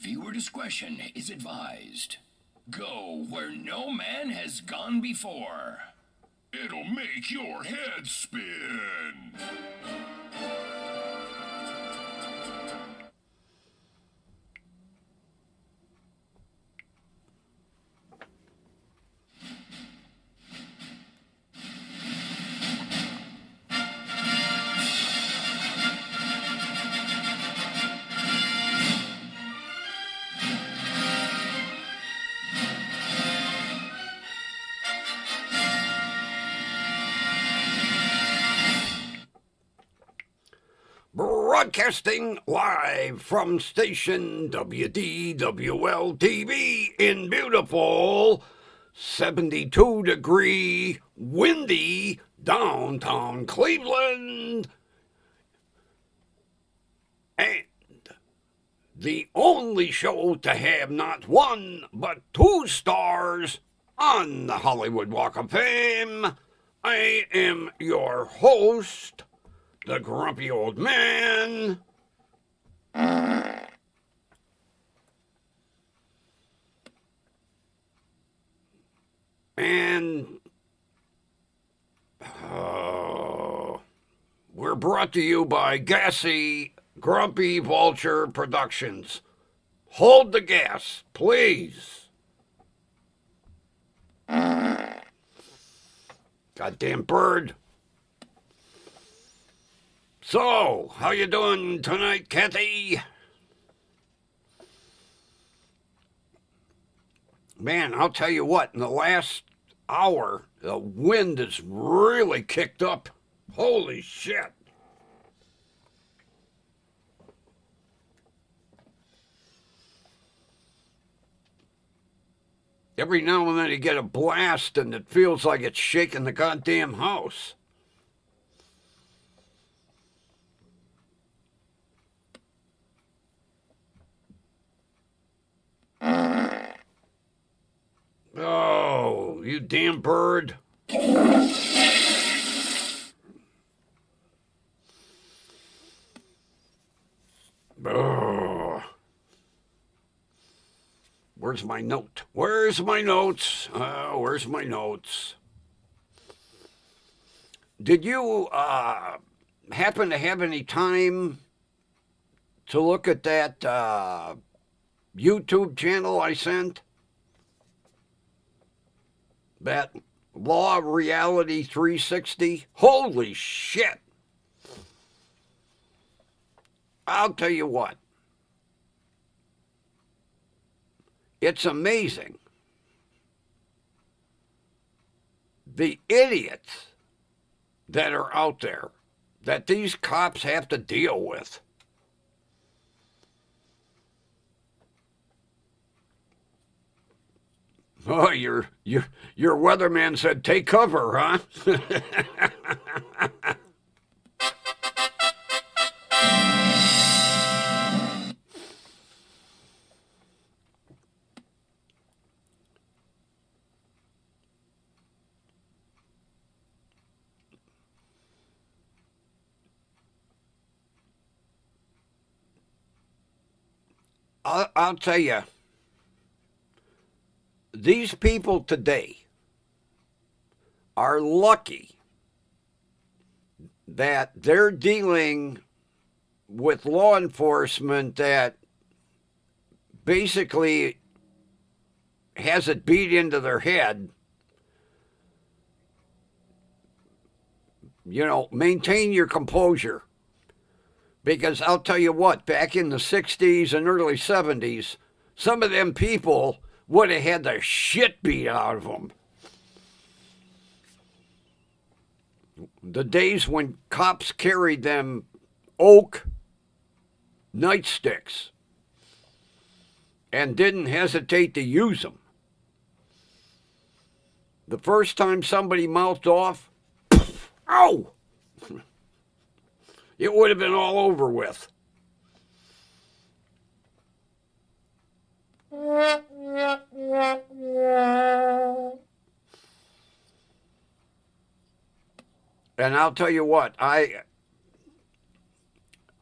Viewer discretion is advised. Go where no man has gone before. It'll make your head spin. Broadcasting live from station WDWL TV in beautiful 72-degree windy downtown Cleveland. And the only show to have not one but 2 stars on the Hollywood Walk of Fame. I am your host, the grumpy old man. And we're brought to you by Gassy Grumpy Vulture Productions. Hold the gas, please. Goddamn bird. So, how you doing tonight, Kathy? Man, I'll tell you what, in the last hour, the wind has really kicked up. Holy shit. Every now and then you get a blast and it feels like it's shaking the goddamn house. Oh, you damn bird. Oh. Where's my note? Where's my notes? Where's my notes? Did you happen to have any time to look at that YouTube channel I sent? That Law Reality 360? Holy shit. I'll tell you what. It's amazing. The idiots that are out there that these cops have to deal with. Oh, your weatherman said, take cover, huh? I'll tell you. These people today are lucky that they're dealing with law enforcement that basically has it beat into their head. You know, maintain your composure. Because I'll tell you what, back in the 60s and early 70s, some of them people would have had the shit beat out of them. The days when cops carried them oak nightsticks and didn't hesitate to use them. The first time somebody mouthed off, ow! It would have been all over with. And I'll tell you what, I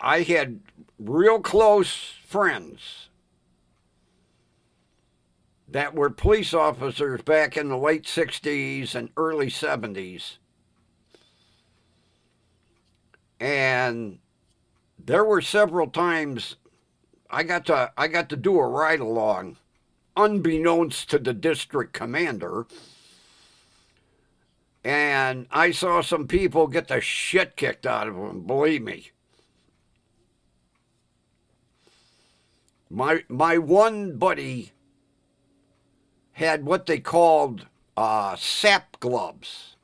had real close friends that were police officers back in the late 60s and early 70s. And there were several times I got to do a ride along, unbeknownst to the district commander. And I saw some people get the shit kicked out of them, believe me. My one buddy had what they called sap gloves.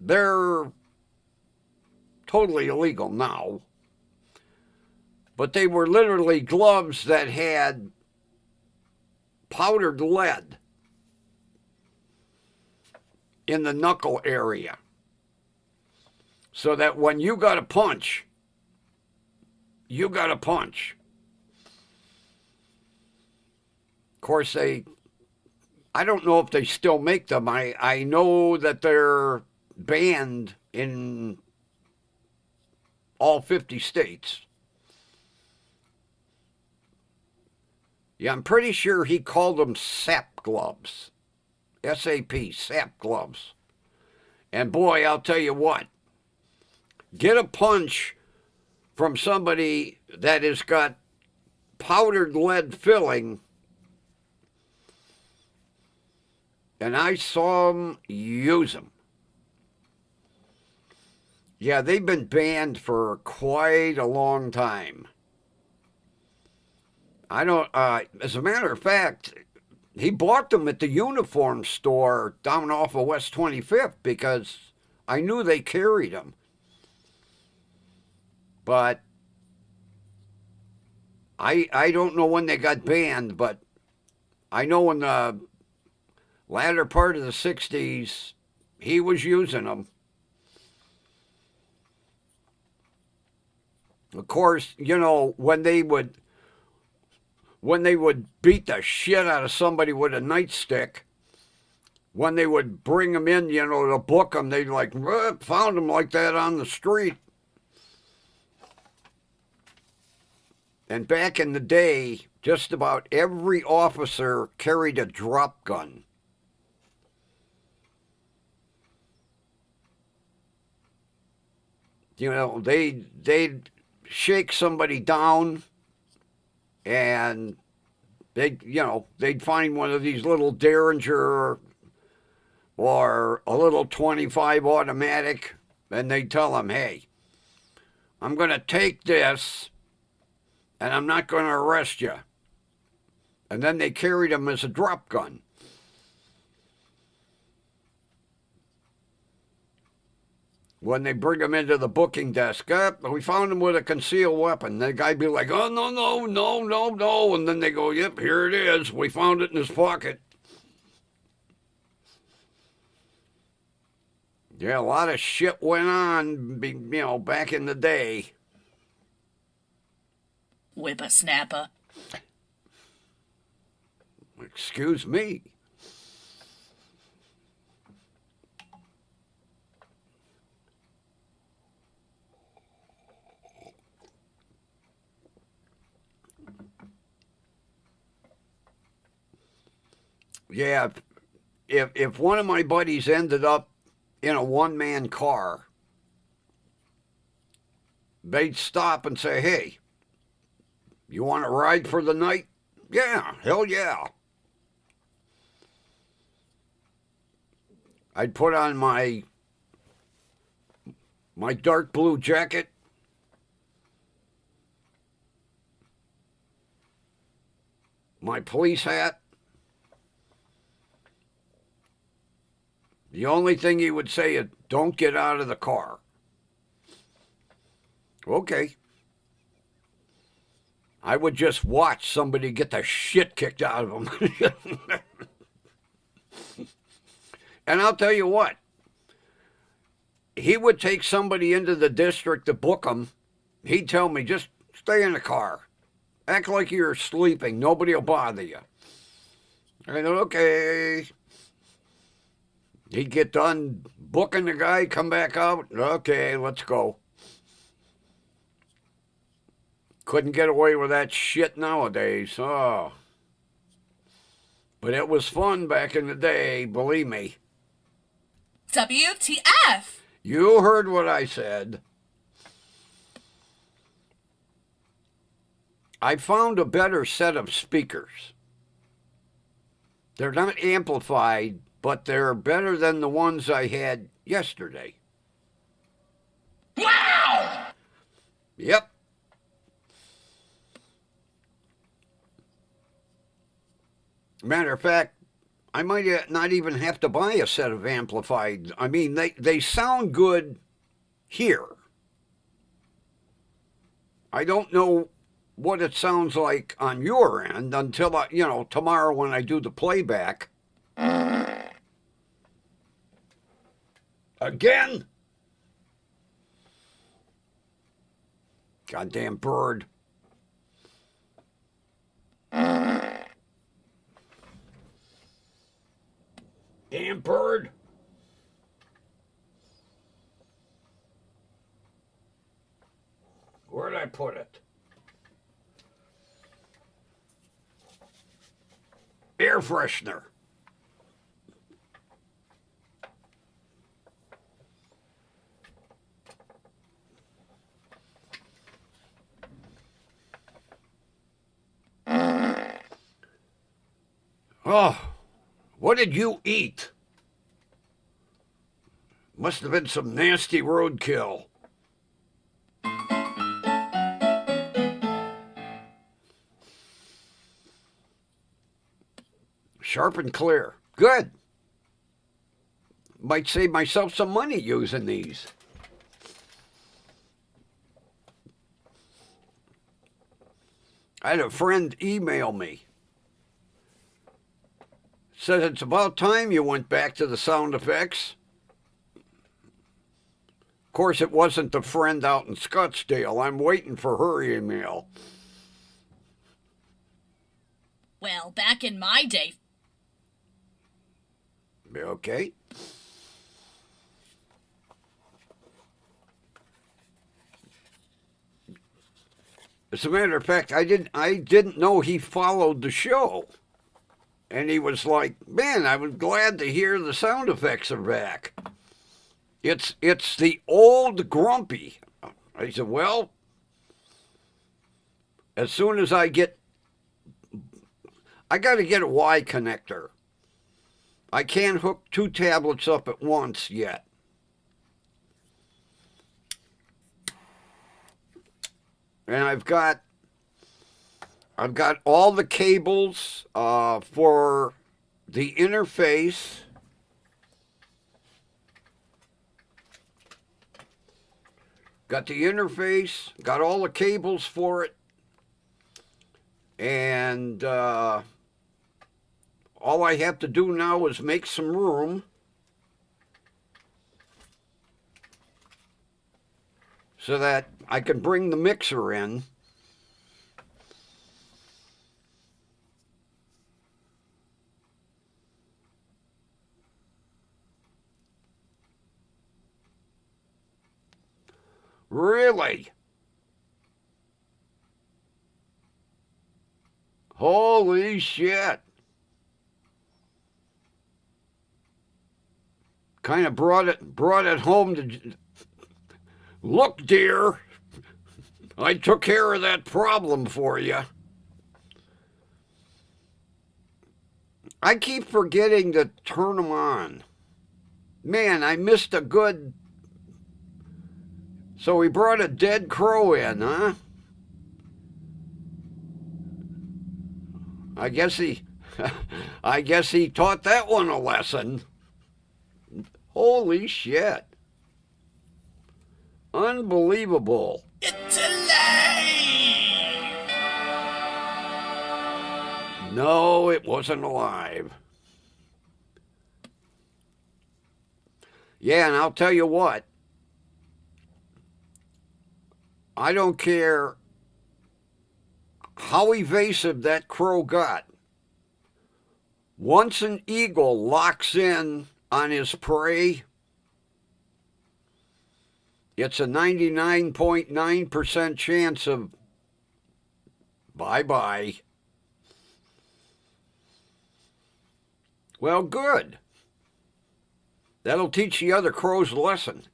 They're totally illegal now, but they were literally gloves that had powdered lead in the knuckle area, so that when you got a punch, you got a punch. Of course, I don't know if they still make them. I know that they're banned in all 50 states. Yeah, I'm pretty sure he called them sap gloves. S-A-P, sap gloves. And boy, I'll tell you what, get a punch from somebody that has got powdered lead filling, and I saw them use them. Yeah, they've been banned for quite a long time. I don't, as a matter of fact, he bought them at the uniform store down off of West 25th because I knew they carried them. But I don't know when they got banned, but I know in the latter part of the 60s, he was using them. Of course, you know, when they would beat the shit out of somebody with a nightstick, when they would bring them in, you know, to book them, they'd like, found them like that on the street. And back in the day, just about every officer carried a drop gun. You know, they'd shake somebody down, and they'd find one of these little Derringer or a little 25 automatic, and they'd tell them, hey, I'm going to take this, and I'm not going to arrest you. And then they carried them as a drop gun. When they bring them into the booking desk, we found him with a concealed weapon. The guy be like, oh, no. And then they go, yep, here it is. We found it in his pocket. Yeah, a lot of shit went on, back in the day. Whippersnapper. Excuse me. Yeah, if one of my buddies ended up in a one-man car, they'd stop and say, hey, you want to ride for the night? Yeah, hell yeah. I'd put on my dark blue jacket, my police hat. The only thing he would say is, don't get out of the car. Okay. I would just watch somebody get the shit kicked out of them. And I'll tell you what, he would take somebody into the district to book them. He'd tell me, just stay in the car. Act like you're sleeping. Nobody will bother you. I said, okay. He'd get done booking the guy, come back out. Okay, let's go. Couldn't get away with that shit nowadays. Oh. But it was fun back in the day, believe me. WTF? You heard what I said. I found a better set of speakers. They're not amplified, but they're better than the ones I had yesterday. Wow! Yep. Matter of fact, I might not even have to buy a set of amplified. I mean, they sound good here. I don't know what it sounds like on your end until, tomorrow when I do the playback. Again? Goddamn bird. Damn bird. Where'd I put it? Air freshener. Oh, what did you eat? Must have been some nasty roadkill. Sharp and clear. Good. Might save myself some money using these. I had a friend email me. Said it's about time you went back to the sound effects. Of course, it wasn't the friend out in Scottsdale. I'm waiting for her email. Well, back in my day. Okay. As a matter of fact, I didn't know he followed the show. And he was like, man, I was glad to hear the sound effects are back. It's the old grumpy. I said, well, as soon as I got to get a Y connector. I can't hook two tablets up at once yet. And I've got all the cables for the interface. Got the interface, got all the cables for it, and all I have to do now is make some room so that I can bring the mixer in. Really? Holy shit. Kind of brought it home to look, dear. I took care of that problem for you. I keep forgetting to turn them on. Man, I missed a good... So he brought a dead crow in, huh? I guess he taught that one a lesson. Holy shit. Unbelievable. It's alive! No, it wasn't alive. Yeah, and I'll tell you what. I don't care how evasive that crow got. Once an eagle locks in on his prey, it's a 99.9% chance of bye-bye. Well, good. That'll teach the other crows a lesson.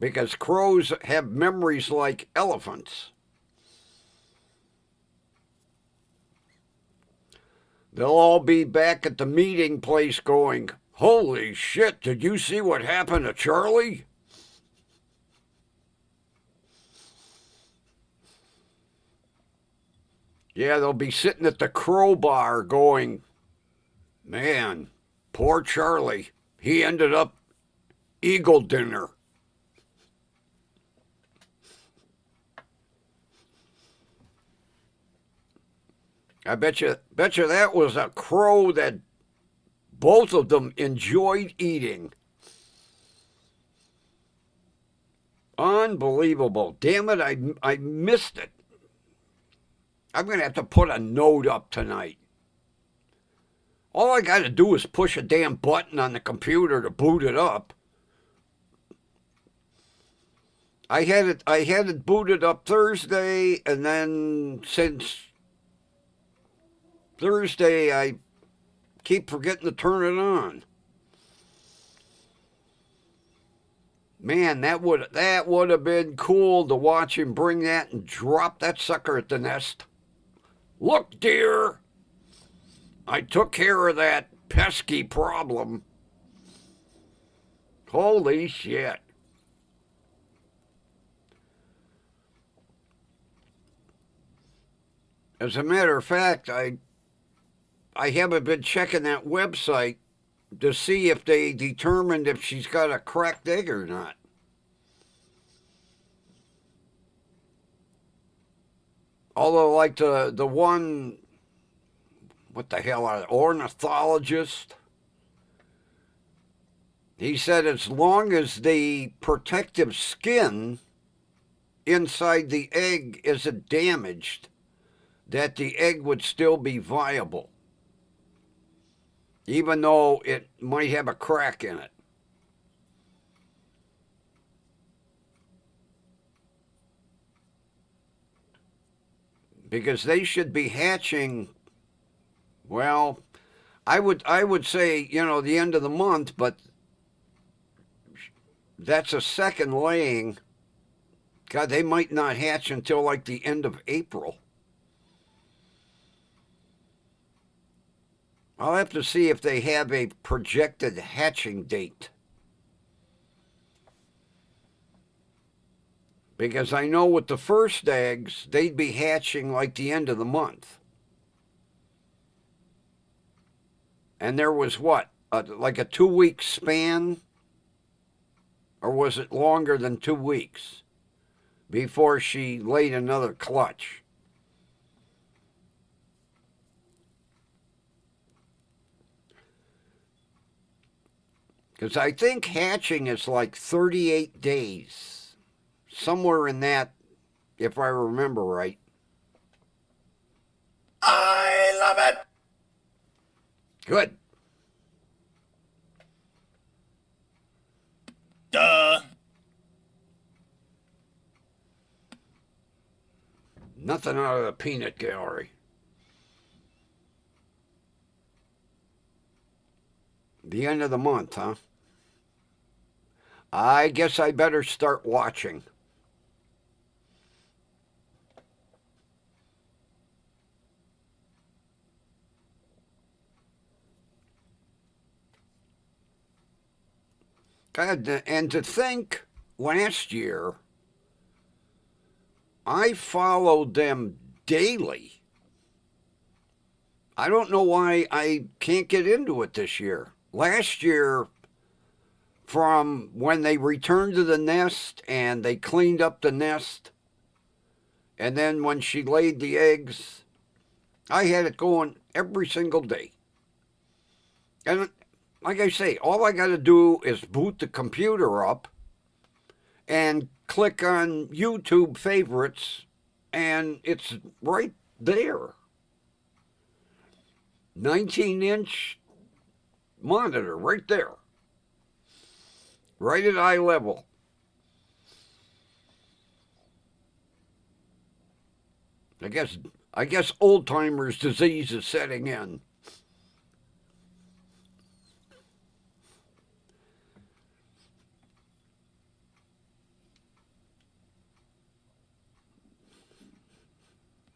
Because crows have memories like elephants. They'll all be back at the meeting place going, "Holy shit, did you see what happened to Charlie?" Yeah, they'll be sitting at the crow bar going, "Man, poor Charlie. He ended up eagle dinner." I bet you that was a crow that both of them enjoyed eating. Unbelievable. Damn it, I missed it. I'm going to have to put a note up tonight. All I got to do is push a damn button on the computer to boot it up. I had it booted up Thursday, and then since Thursday I keep forgetting to turn it on. Man, that would have been cool to watch him bring that and drop that sucker at the nest. "Look, dear, I took care of that pesky problem." Holy shit. As a matter of fact, I haven't been checking that website to see if they determined if she's got a cracked egg or not. Although, like the one, what the hell, an ornithologist, he said as long as the protective skin inside the egg isn't damaged, that the egg would still be viable, even though it might have a crack in it. Because they should be hatching, well, I would say, the end of the month, but that's a second laying. God, they might not hatch until like the end of April. I'll have to see if they have a projected hatching date. Because I know with the first eggs, they'd be hatching like the end of the month. And there was what? Like a 2-week span? Or was it longer than 2 weeks before she laid another clutch? Because I think hatching is like 38 days. Somewhere in that, if I remember right. I love it. Good. Duh. Nothing out of the peanut gallery. The end of the month, huh? I guess I better start watching. God, and to think last year, I followed them daily. I don't know why I can't get into it this year. Last year, from when they returned to the nest and they cleaned up the nest, and then when she laid the eggs, I had it going every single day. And like I say, all I got to do is boot the computer up and click on YouTube favorites, and it's right there. 19-inch monitor right there. Right at eye level. I guess I guess old timers disease is setting in.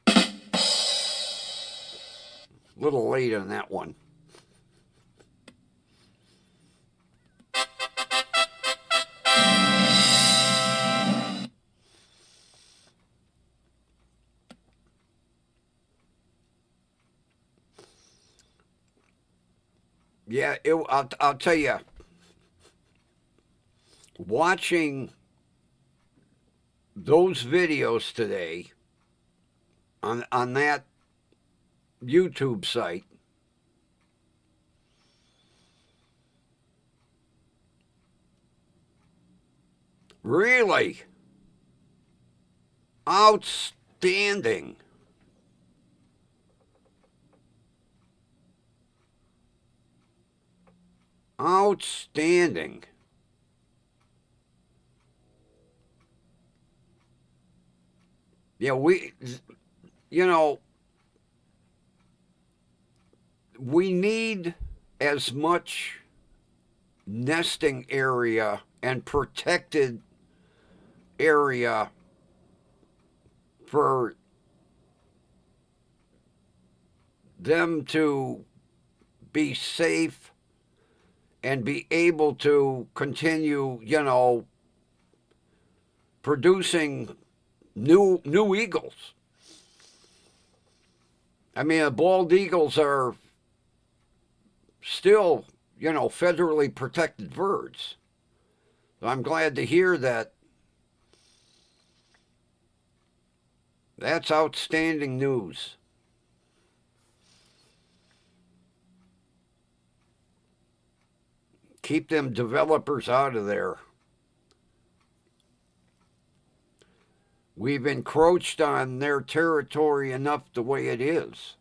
A little late on that one. Yeah, I'll tell you, watching those videos today on that YouTube site, really outstanding. Outstanding. Yeah, you know, we need as much nesting area and protected area for them to be safe and be able to continue, producing new eagles. I mean, the bald eagles are still, federally protected birds. I'm glad to hear that. That's outstanding news. Keep them developers out of there. We've encroached on their territory enough the way it is.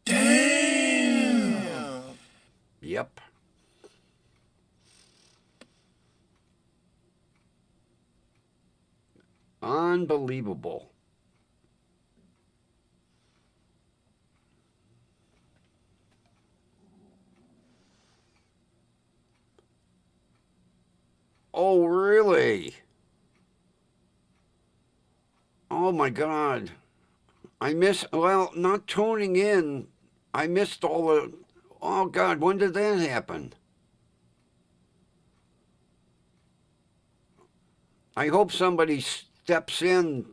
Damn! Yep. Unbelievable. Oh, really? Oh, my God. Not tuning in. I missed all the, oh, God, when did that happen? I hope somebody steps in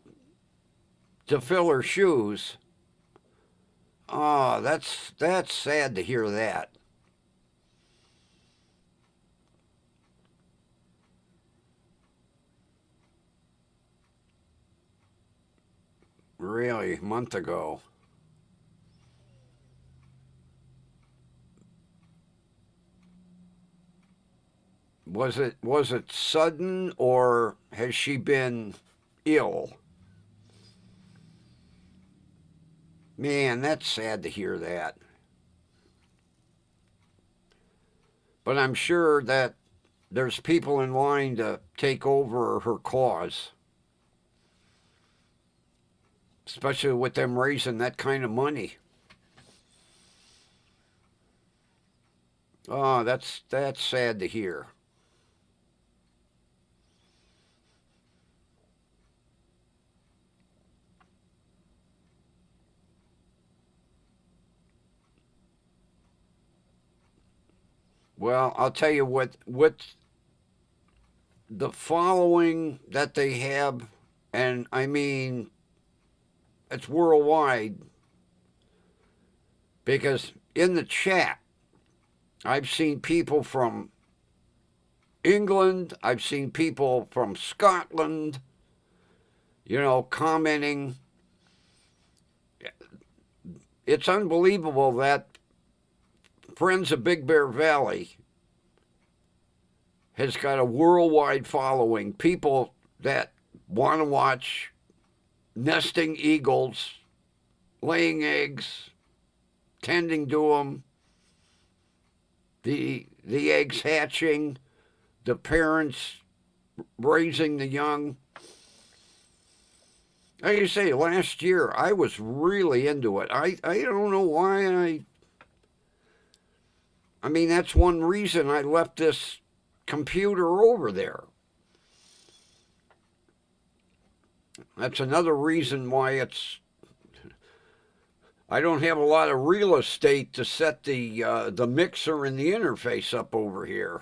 to fill her shoes. Oh, that's sad to hear that. Really, a month ago. Was it sudden, or has she been ill? Man, that's sad to hear that. But I'm sure that there's people in line to take over her cause. Especially with them raising that kind of money. Oh, that's sad to hear. Well, I'll tell you what the following that they have, and I mean, it's worldwide, because in the chat, I've seen people from England, I've seen people from Scotland, commenting. It's unbelievable that Friends of Big Bear Valley has got a worldwide following. People that want to watch nesting eagles, laying eggs, tending to them, the eggs hatching, the parents raising the young. Like you say, last year I was really into it. I don't know why I mean, that's one reason I left this computer over there. That's another reason why I don't have a lot of real estate to set the mixer and the interface up over here.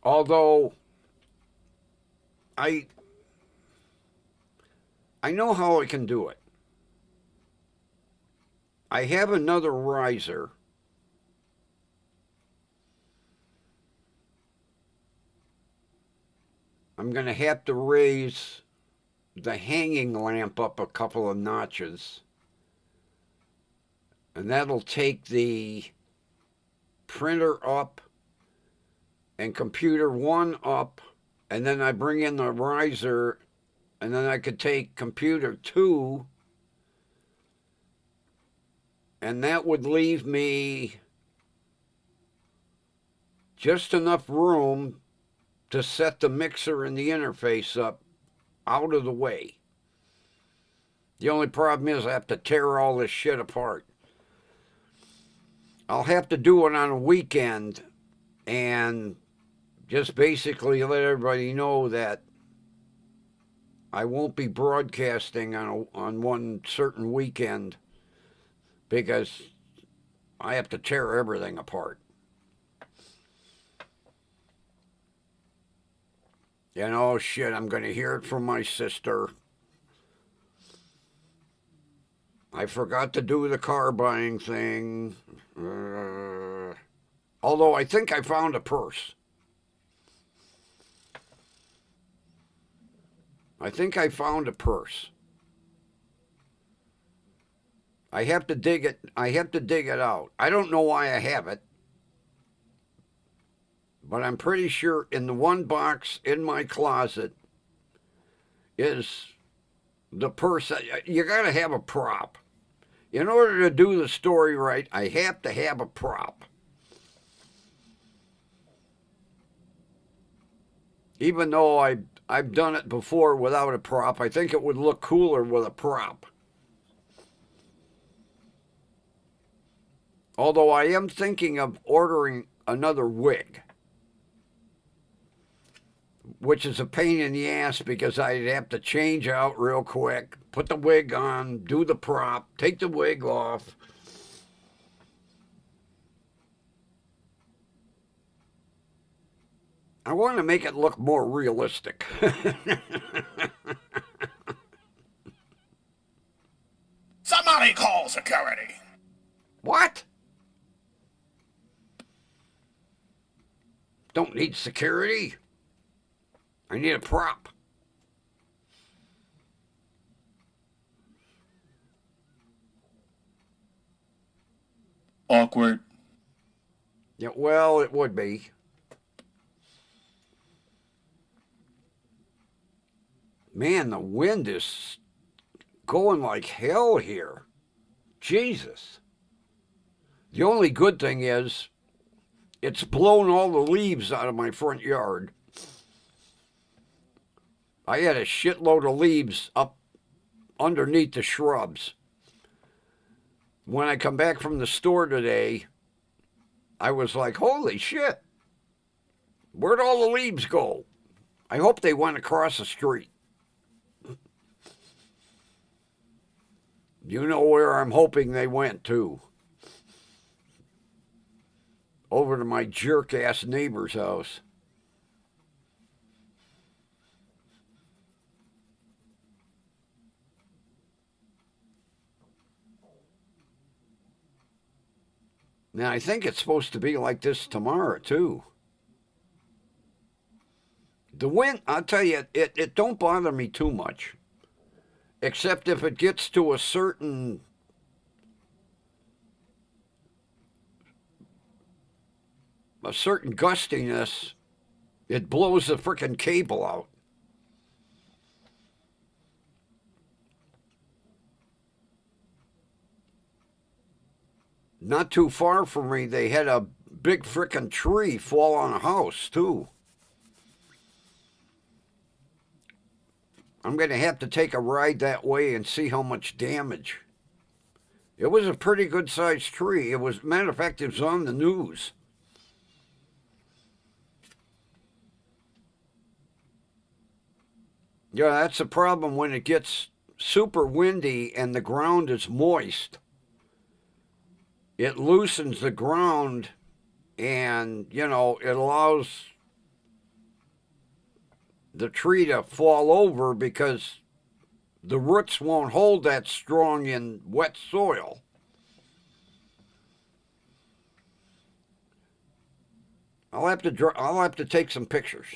Although I I know how I can do it. I have another riser. I'm going to have to raise the hanging lamp up a couple of notches. And that'll take the printer up and computer 1 up. And then I bring in the riser. And then I could take computer 2. And that would leave me just enough room to set the mixer and the interface up out of the way. The only problem is I have to tear all this shit apart. I'll have to do it on a weekend and just basically let everybody know that I won't be broadcasting on one certain weekend because I have to tear everything apart. You know, shit, I'm going to hear it from my sister. I forgot to do the car buying thing. Although I think I found a purse. I think I found a purse. I have to dig it. I have to dig it out. I don't know why I have it. But I'm pretty sure in the one box in my closet is the purse. You got to have a prop. In order to do the story right, I have to have a prop. Even though I've done it before without a prop, I think it would look cooler with a prop. Although I am thinking of ordering another wig, which is a pain in the ass because I'd have to change out real quick, put the wig on, do the prop, take the wig off. I want to make it look more realistic. Somebody call security. What? Don't need security. I need a prop. Awkward. Yeah, well, it would be. Man, the wind is going like hell here. Jesus. The only good thing is it's blown all the leaves out of my front yard. I had a shitload of leaves up underneath the shrubs. When I come back from the store today, I was like, holy shit. Where'd all the leaves go? I hope they went across the street. You know where I'm hoping they went to. Over to my jerk-ass neighbor's house. Now, I think it's supposed to be like this tomorrow, too. The wind, I'll tell you, it don't bother me too much. Except if it gets to a certain gustiness, It blows the frickin' cable out. Not too far from me, they had a big frickin' tree fall on a house, too. I'm going to have to take a ride that way and see how much damage. It was a pretty good-sized tree. It was, matter of fact, it was on the news. Yeah, that's the problem when it gets super windy and the ground is moist. It loosens the ground and, you know, it allows the tree to fall over because the roots won't hold that strong in wet soil. I'll have to take some pictures.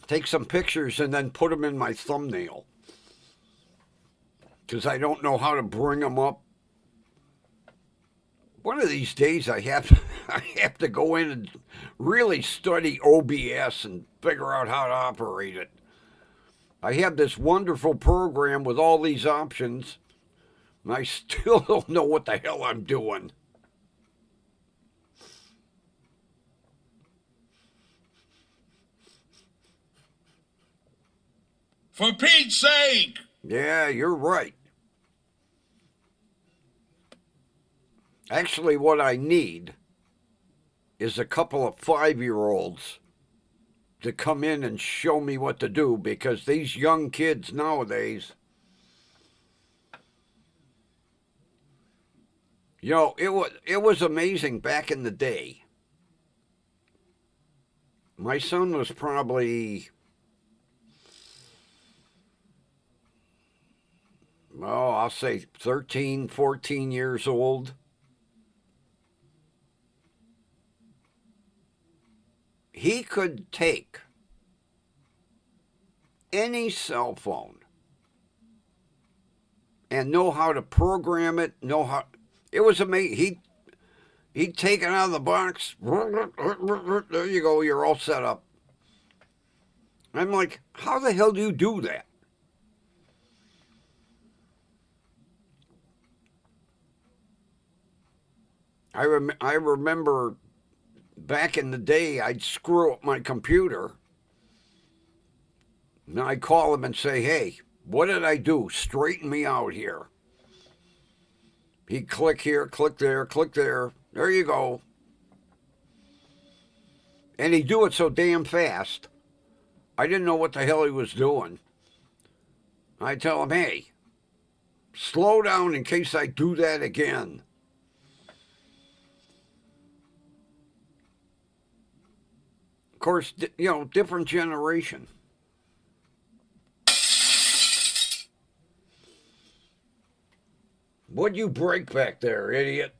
Take some pictures and then put them in my thumbnail. Because I don't know how to bring them up. One of these days I have to go in and really study OBS and figure out how to operate it. I have this wonderful program with all these options, and I still don't know what the hell I'm doing. For Pete's sake! Yeah, you're right. Actually, what I need is a couple of 5-year-olds to come in and show me what to do, because these young kids nowadays, you know, it was amazing back in the day. My son was probably, well, I'll say 13, 14 years old. He could take any cell phone and know how to program it, it was amazing. He'd take it out of the box. There you go, you're all set up. I'm like, how the hell do you do that? I remember back in the day, I'd screw up my computer. And I'd call him and say, hey, what did I do? Straighten me out here. He'd click here, click there, click there. There you go. And he'd do it so damn fast, I didn't know what the hell he was doing. I'd tell him, hey, slow down in case I do that again. Of course, you know, different generation. What'd you break back there, idiot?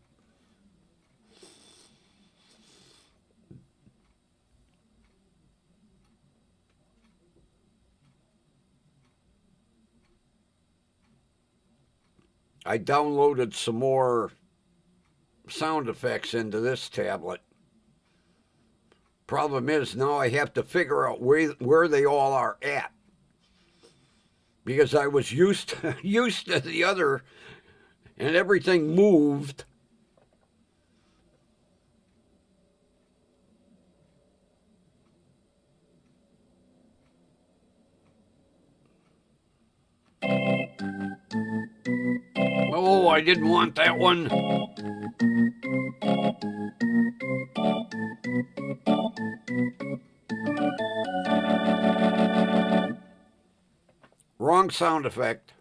I downloaded some more sound effects into this tablet. Problem is, now I have to figure out where they all are at. Because I was used to the other, and everything moved. Oh, I didn't want that one. Wrong sound effect.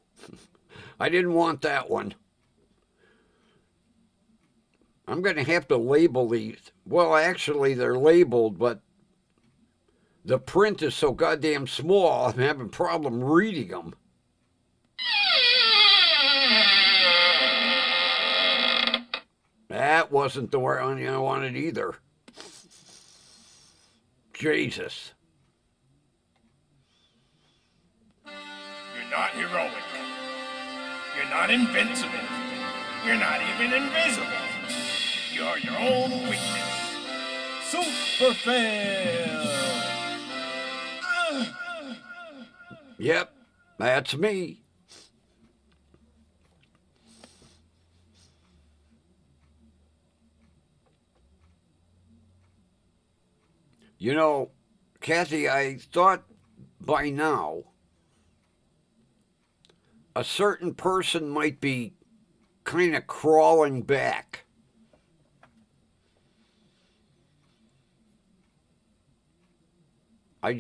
I didn't want that one. I'm going to have to label these. Well, actually, they're labeled, but the print is so goddamn small, I'm having a problem reading them. That wasn't the one I wanted either. Jesus. You're not heroic. You're not invincible. You're not even invisible. You're your own weakness. Super fail. Yep, that's me. You know, Kathy, I thought by now a certain person might be kind of crawling back. I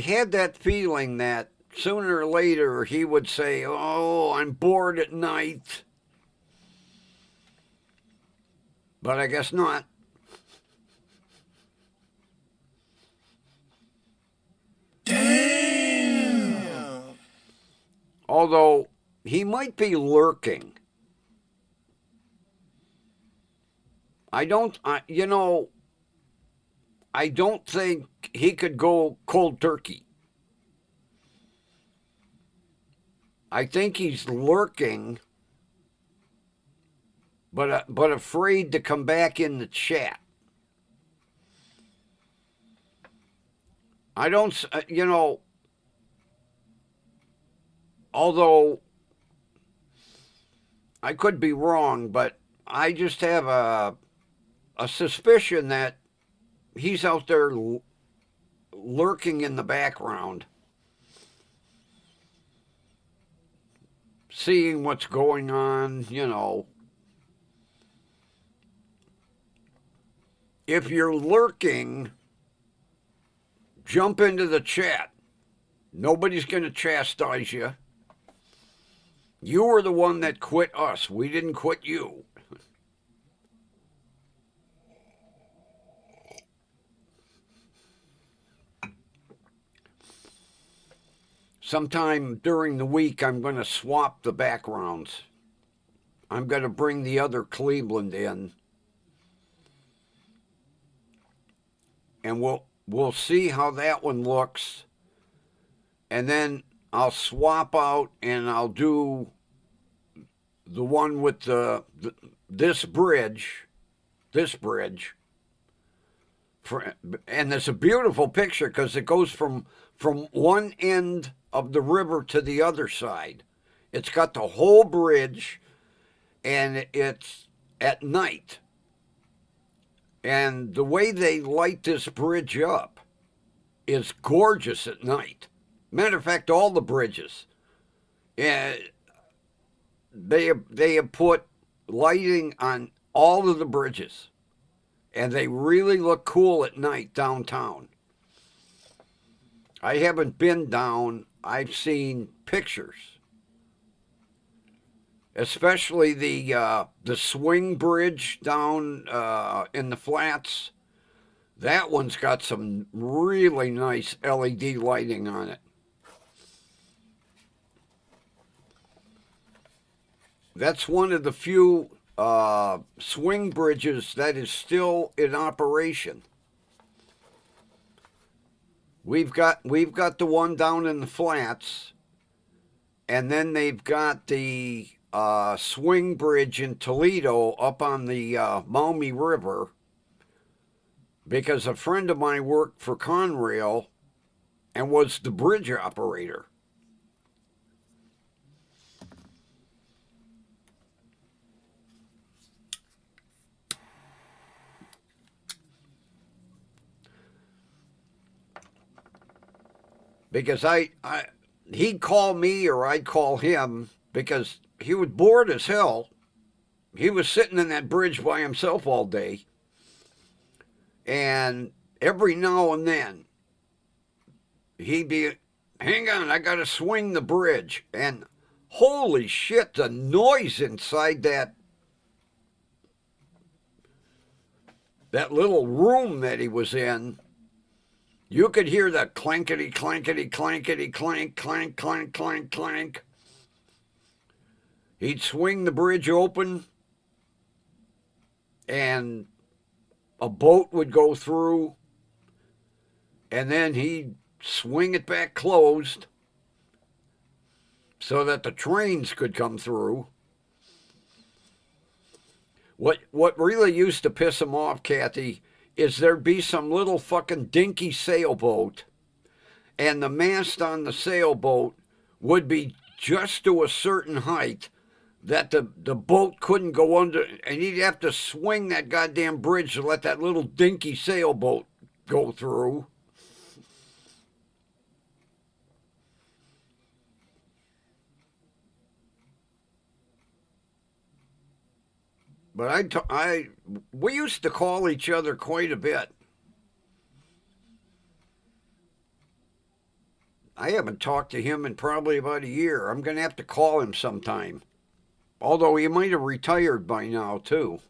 had that feeling that sooner or later he would say, "Oh, I'm bored at night." But I guess not. Damn. Although he might be lurking. I don't think he could go cold turkey. I think he's lurking, but afraid to come back in the chat. I don't, although I could be wrong, but I just have a suspicion that he's out there lurking in the background, seeing what's going on, If you're lurking, jump into the chat. Nobody's going to chastise you. You were the one that quit us. We didn't quit you. Sometime during the week, I'm going to swap the backgrounds. I'm going to bring the other Cleveland in. And we'll see how that one looks. And then I'll swap out and I'll do the one with this bridge. And it's a beautiful picture because it goes from one end of the river to the other side. It's got the whole bridge, and it's at night. And the way they light this bridge up is gorgeous at night. Matter of fact, all the bridges, they have put lighting on all of the bridges, and they really look cool at night downtown. I haven't been down. I've seen pictures, especially the swing bridge down in the flats. That one's got some really nice LED lighting on it. That's one of the few swing bridges that is still in operation. We've got the one down in the flats, and then they've got the swing bridge in Toledo up on the Maumee River, because a friend of mine worked for Conrail and was the bridge operator. Because he'd call me or I'd call him because he was bored as hell. He was sitting in that bridge by himself all day. And every now and then, he'd be, "Hang on, I got to swing the bridge." And holy shit, the noise inside that little room that he was in. You could hear that clankety, clankety, clankety, clank, clank, clank, clank, clank. He'd swing the bridge open, and a boat would go through, and then he'd swing it back closed so that the trains could come through. What really used to piss him off, Kathy, is there'd be some little fucking dinky sailboat, and the mast on the sailboat would be just to a certain height that the boat couldn't go under, and he'd have to swing that goddamn bridge to let that little dinky sailboat go through. But we used to call each other quite a bit. I haven't talked to him in probably about a year. I'm going to have to call him sometime. Although he might have retired by now, too.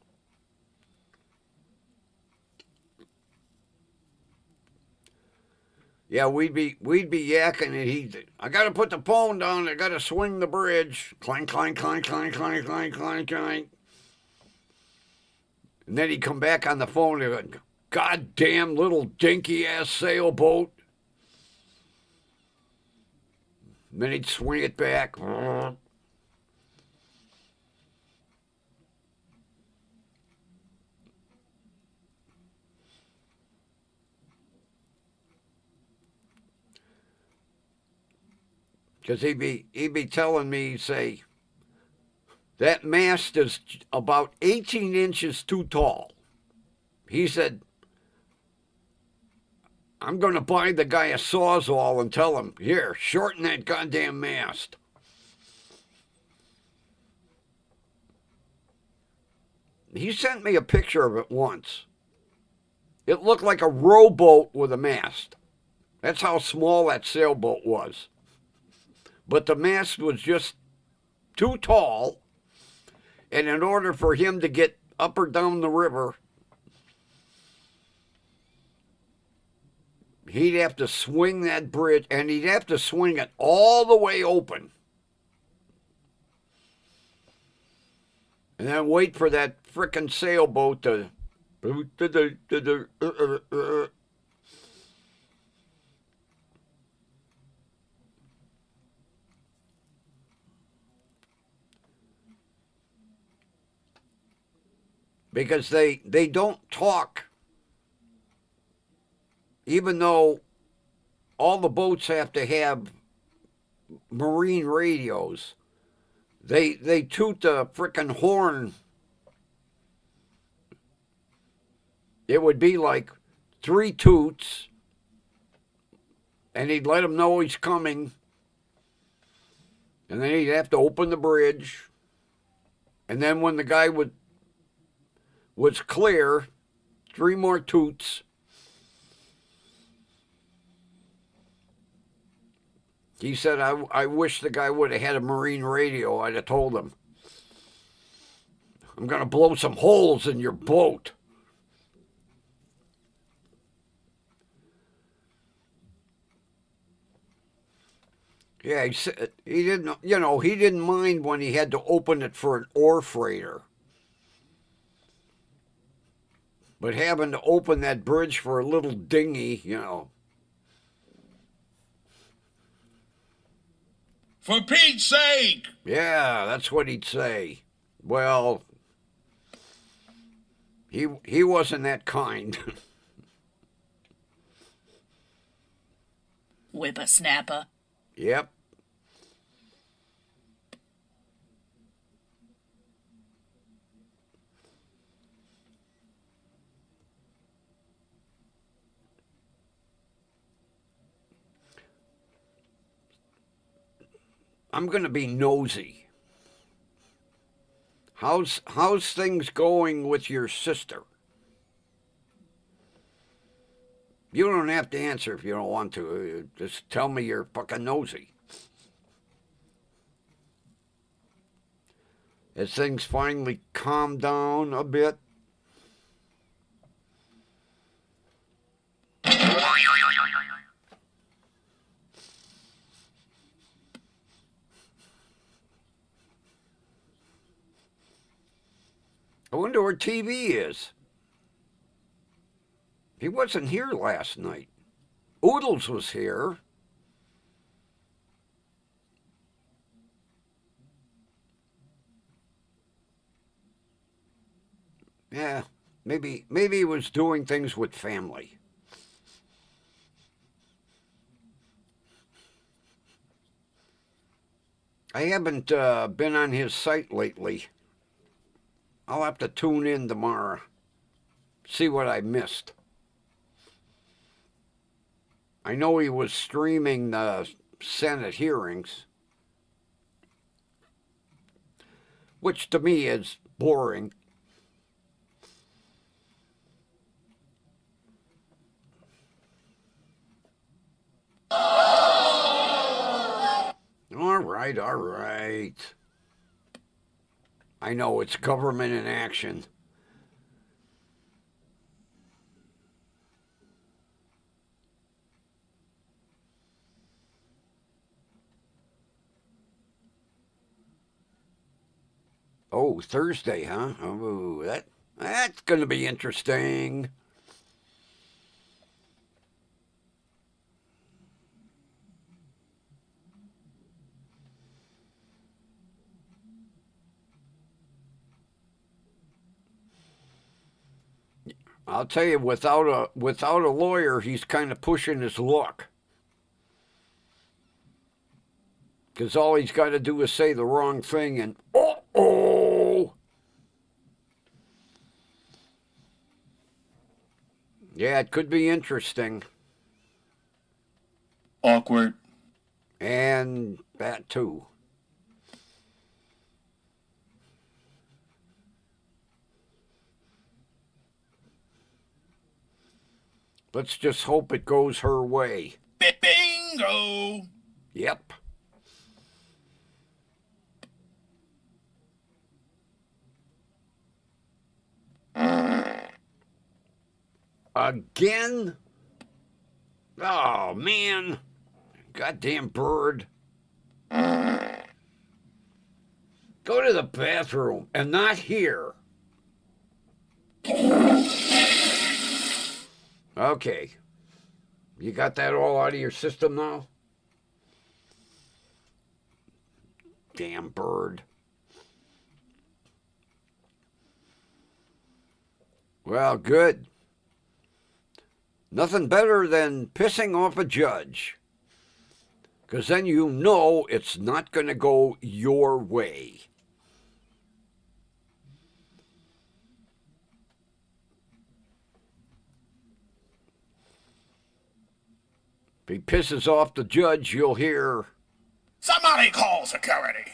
Yeah, we'd be yakking it. I got to put the phone down. I got to swing the bridge. Clank, clank, clank, clank, clank, clank, clank, clank. And then he'd come back on the phone and go, goddamn little dinky ass sailboat. And then he'd swing it back. Because he'd be telling me, he'd say, that mast is about 18 inches too tall. He said, I'm going to buy the guy a sawzall and tell him, here, shorten that goddamn mast. He sent me a picture of it once. It looked like a rowboat with a mast. That's how small that sailboat was. But the mast was just too tall, and in order for him to get up or down the river, he'd have to swing that bridge, and he'd have to swing it all the way open. And then wait for that frickin' sailboat to... Because they don't talk, even though all the boats have to have marine radios. They toot the frickin' horn. It would be like 3 toots, and he'd let him know he's coming, and then he'd have to open the bridge, and then when the guy was clear, 3 more toots. He said, I wish the guy would have had a marine radio. I'd have told him, I'm going to blow some holes in your boat. Yeah, he said he didn't mind when he had to open it for an ore freighter. But having to open that bridge for a little dinghy, For Pete's sake! Yeah, that's what he'd say. Well, he wasn't that kind. Whippersnapper. Yep. I'm going to be nosy. How's things going with your sister? You don't have to answer if you don't want to. Just tell me you're fucking nosy. Has things finally calmed down a bit? I wonder where TV is. He wasn't here last night. Oodles was here. Yeah, maybe he was doing things with family. I haven't been on his site lately. I'll have to tune in tomorrow, see what I missed. I know he was streaming the Senate hearings, which to me is boring. All right, all right. I know it's government in action. Oh, Thursday, huh? Oh, that's going to be interesting. I'll tell you, without a lawyer, he's kind of pushing his luck. Because all he's got to do is say the wrong thing and, oh. Yeah, it could be interesting. Awkward. And that too. Let's just hope it goes her way. Bingo! Yep. Again? Oh, man. Goddamn bird. Go to the bathroom and not here. Okay. You got that all out of your system now? Damn bird. Well, good. Nothing better than pissing off a judge. Because then you know it's not going to go your way. If he pisses off the judge, you'll hear, Somebody call security!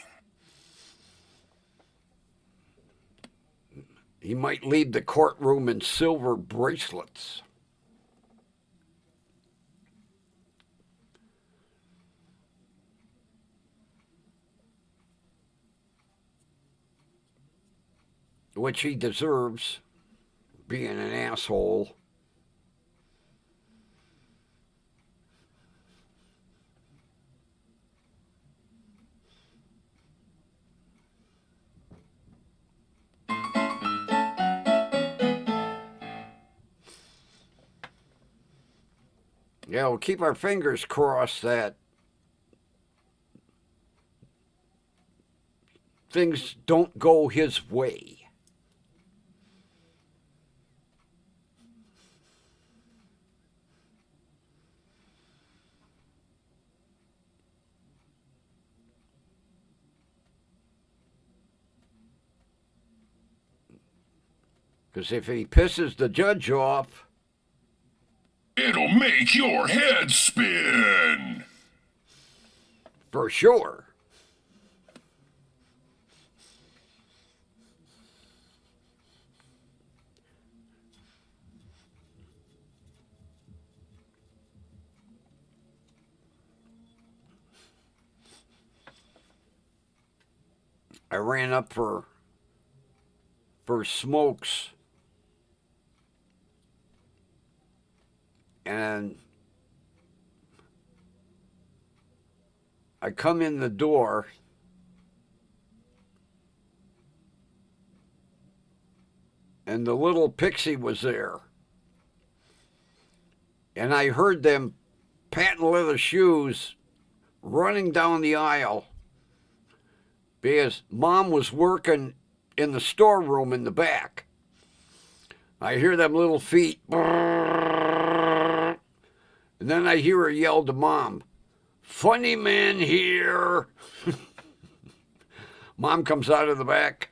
he might leave the courtroom in silver bracelets. Which he deserves, being an asshole. Yeah, we'll keep our fingers crossed that things don't go his way. Because if he pisses the judge off, It'll make your head spin! for sure. I ran up for smokes, and I come in the door, and the little pixie was there, and I heard them patent leather shoes running down the aisle because Mom was working in the storeroom in the back. I hear them little feet. And then I hear her yell to Mom, "Funny man here." Mom comes out of the back.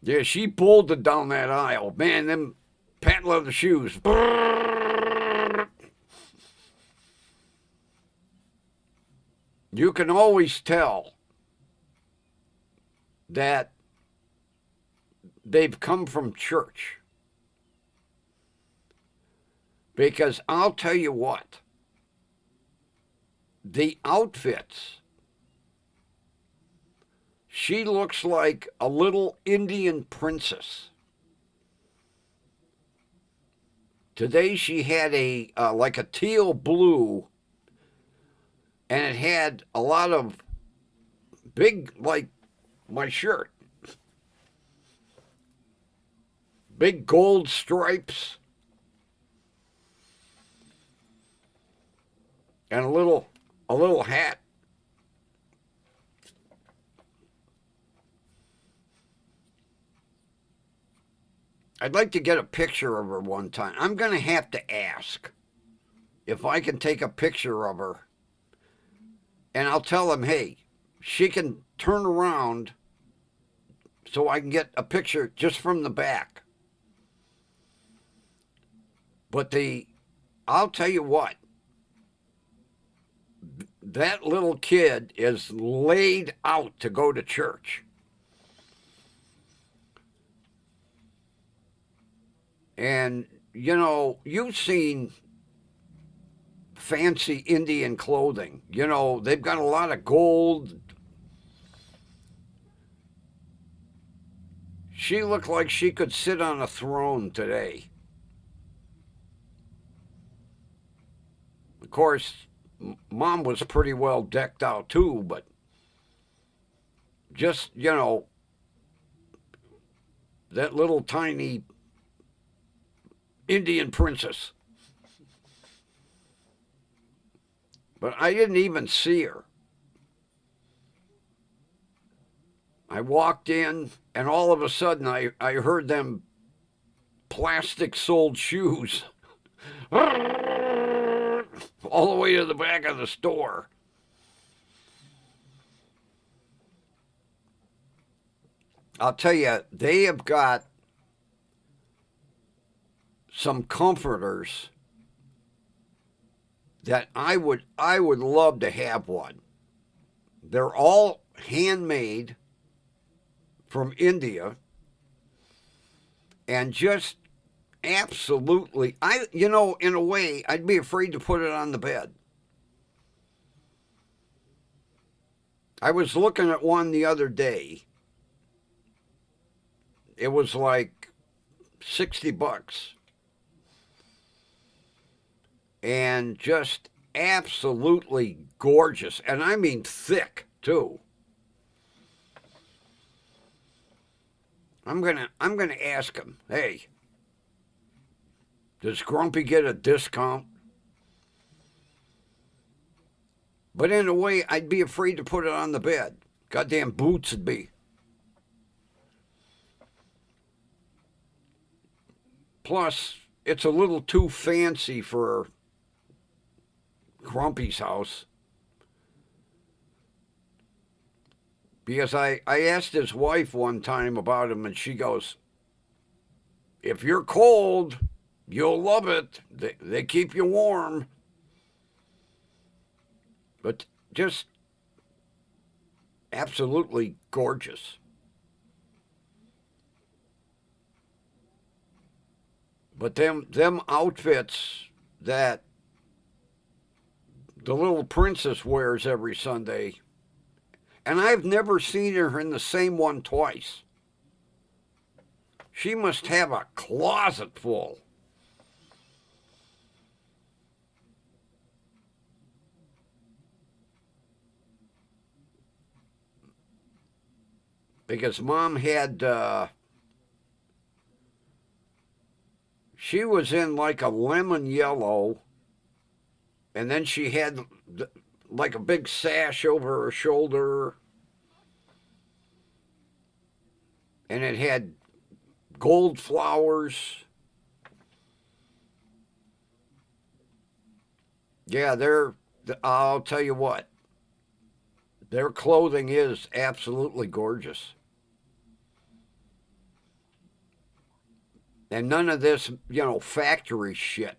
Yeah, she bolted down that aisle. Man, them patent leather shoes. You can always tell that they've come from church. Because I'll tell you what, the outfits, she looks like a little Indian princess. Today she had a like a teal blue, and it had a lot of big, like my shirt, big gold stripes, and a little hat. I'd like to get a picture of her one time. I'm going to have to ask if I can take a picture of her. And I'll tell them, hey, she can turn around so I can get a picture just from the back. But I'll tell you what, that little kid is laid out to go to church. And, you know, you've seen fancy Indian clothing. You know, they've got a lot of gold. She looked like she could sit on a throne today. Of course, Mom was pretty well decked out too, but just, you know, that little tiny Indian princess. But I didn't even see her. I walked in, and all of a sudden I heard them plastic-soled shoes all the way to the back of the store. I'll tell you, they have got some comforters that I would love to have one. They're all handmade from India, and just absolutely, you know, in a way, I'd be afraid to put it on the bed. I was looking at one the other day. It was like $60. And just absolutely gorgeous. And I mean thick, too. I'm gonna ask him, hey, does Grumpy get a discount? But in a way, I'd be afraid to put it on the bed. Goddamn boots would be. Plus, it's a little too fancy for Grumpy's house. Because I asked his wife one time about him, and she goes, if you're cold, you'll love it. They keep you warm. But just absolutely gorgeous. But them outfits that the little princess wears every Sunday, and I've never seen her in the same one twice. She must have a closet full. Because Mom had, she was in like a lemon yellow, and then she had like a big sash over her shoulder. And it had gold flowers. Yeah, I'll tell you what, their clothing is absolutely gorgeous. And none of this, factory shit.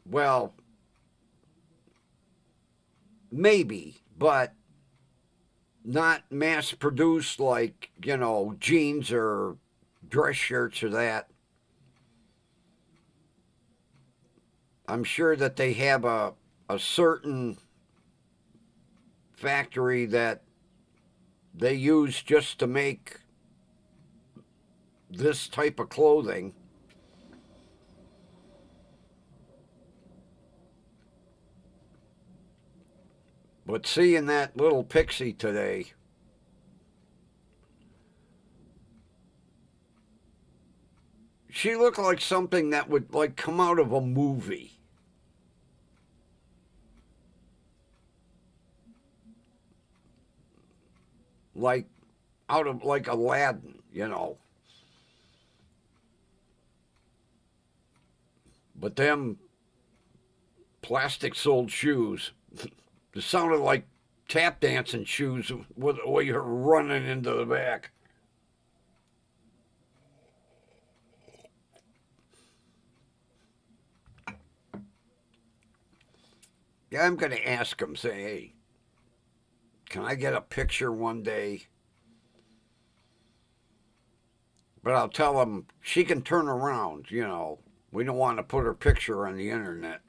Well, maybe, but not mass produced like, jeans or dress shirts or that. I'm sure that they have a certain factory that they use just to make this type of clothing. But seeing that little pixie today, she looked like something that would come out of a movie. Like out of Aladdin, But them plastic soled shoes, it sounded like tap dancing shoes with the way you're running into the back. Yeah, I'm going to ask him, say, hey, can I get a picture one day? But I'll tell him she can turn around, We don't want to put her picture on the internet.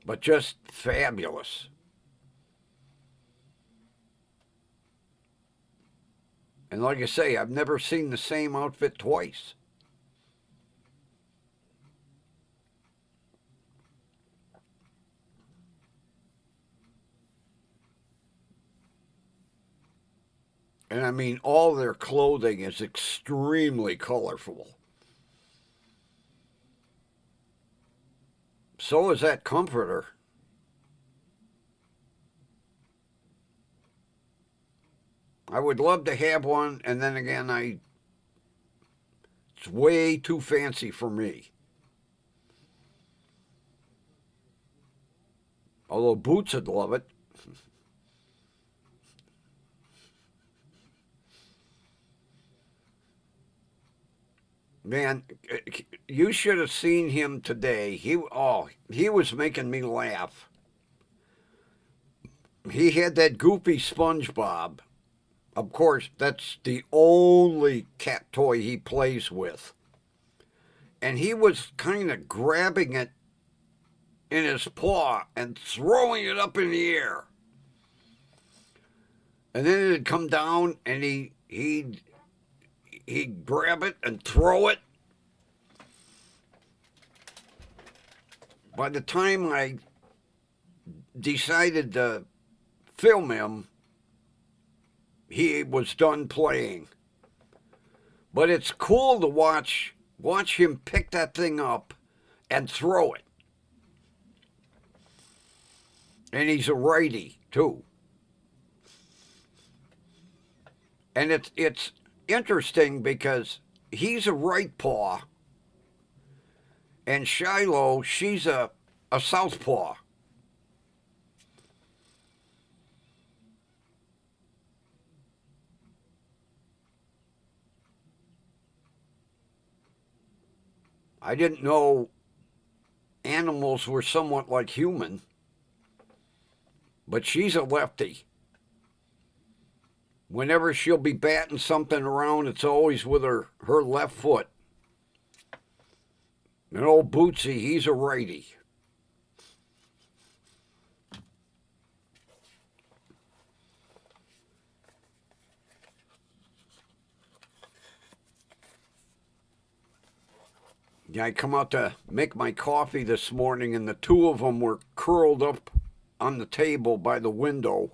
But just fabulous. And like I say, I've never seen the same outfit twice. And I mean, all their clothing is extremely colorful. So is that comforter. I would love to have one, and then again, it's way too fancy for me. Although Boots would love it. Man, you should have seen him today. He was making me laugh. He had that goofy SpongeBob. Of course, that's the only cat toy he plays with. And he was kind of grabbing it in his paw and throwing it up in the air. And then it'd come down and he'd grab it and throw it. By the time I decided to film him, he was done playing. But it's cool to watch him pick that thing up and throw it. And he's a righty, too. And it's interesting because he's a right paw, and Shiloh, she's a southpaw. I didn't know animals were somewhat like human, but she's a lefty. Whenever she'll be batting something around, it's always with her left foot. And old Bootsy, he's a righty. Yeah, I come out to make my coffee this morning, and the two of them were curled up on the table by the window.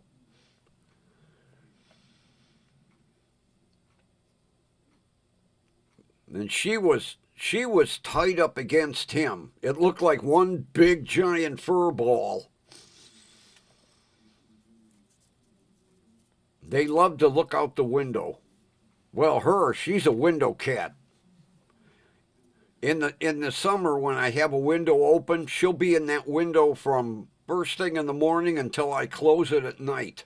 And she was tied up against him. It looked like one big giant fur ball. they love to look out the window. Well, she's a window cat. In the summer, when I have a window open, she'll be in that window from first thing in the morning until I close it at night.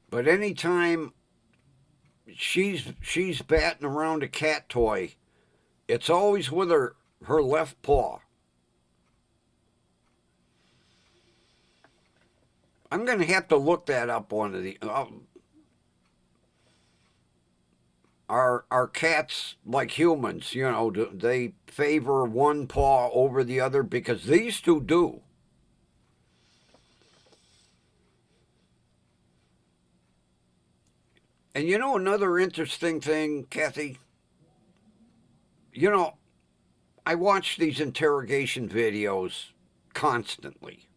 But anytime she's batting around a cat toy, it's always with her left paw. I'm going to have to look that up one of the. Are cats like humans? You know, do they favor one paw over the other? Because these two do. And you know another interesting thing, Kathy? You know, I watch these interrogation videos constantly.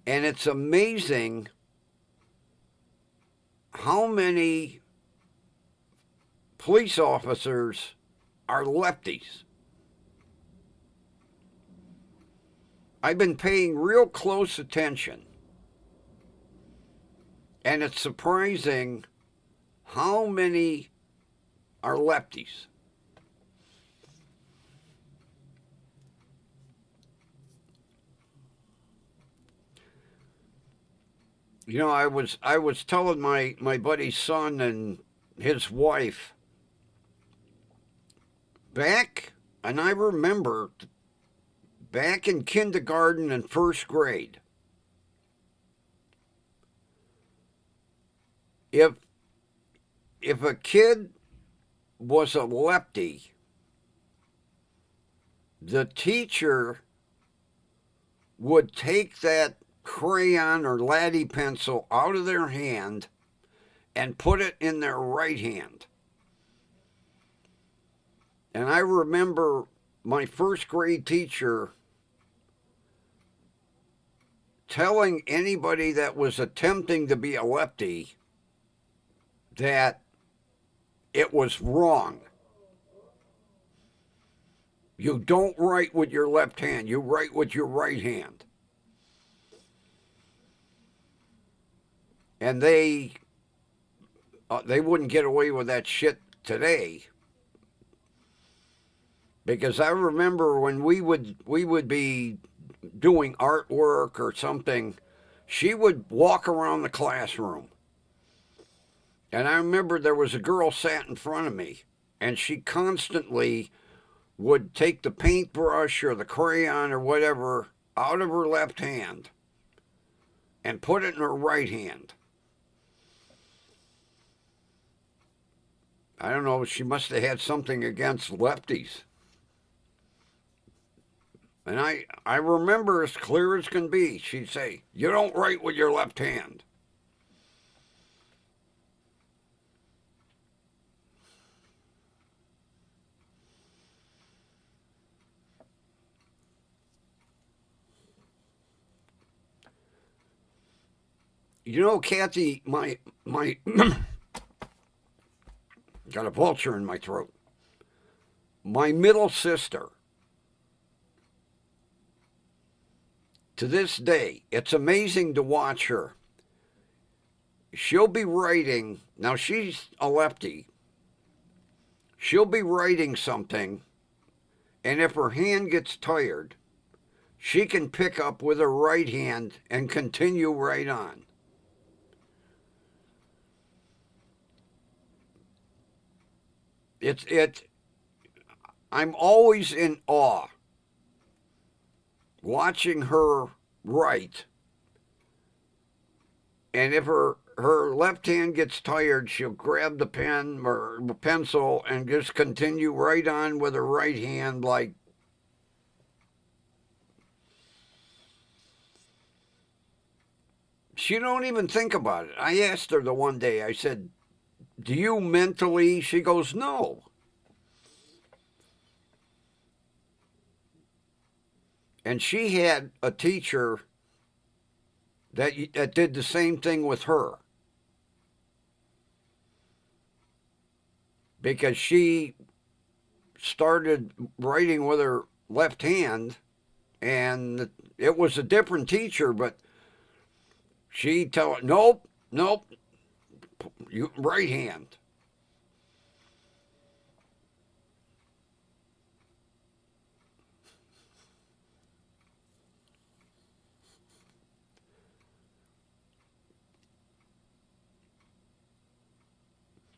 And it's amazing how many police officers are lefties. I've been paying real close attention. And it's surprising how many are lefties. You know, I was telling my buddy's son and his wife back, and I remember back in kindergarten and first grade, if a kid was a lefty, the teacher would take that crayon or laddie pencil out of their hand and put it in their right hand. And I remember my first grade teacher telling anybody that was attempting to be a lefty that it was wrong. You don't write with your left hand, you write with your right hand. And they wouldn't get away with that shit today. Because I remember when we would be doing artwork or something, she would walk around the classroom. And I remember there was a girl sat in front of me, and she constantly would take the paintbrush or the crayon or whatever out of her left hand and put it in her right hand. I don't know, she must have had something against lefties. And I remember as clear as can be, she'd say, "You don't write with your left hand." You know, Kathy, my got a vulture in my throat. My middle sister, to this day, it's amazing to watch her. She'll be writing, now she's a lefty, she'll be writing something, and if her hand gets tired, she can pick up with her right hand and continue right on. I'm always in awe watching her write. And if her left hand gets tired, she'll grab the pen or the pencil and just continue right on with her right hand like. She don't even think about it. I asked her the one day, I said, "Do you mentally?" She goes, "No." And she had a teacher that did the same thing with her. Because she started writing with her left hand, and it was a different teacher, but she tell her, nope, you right hand.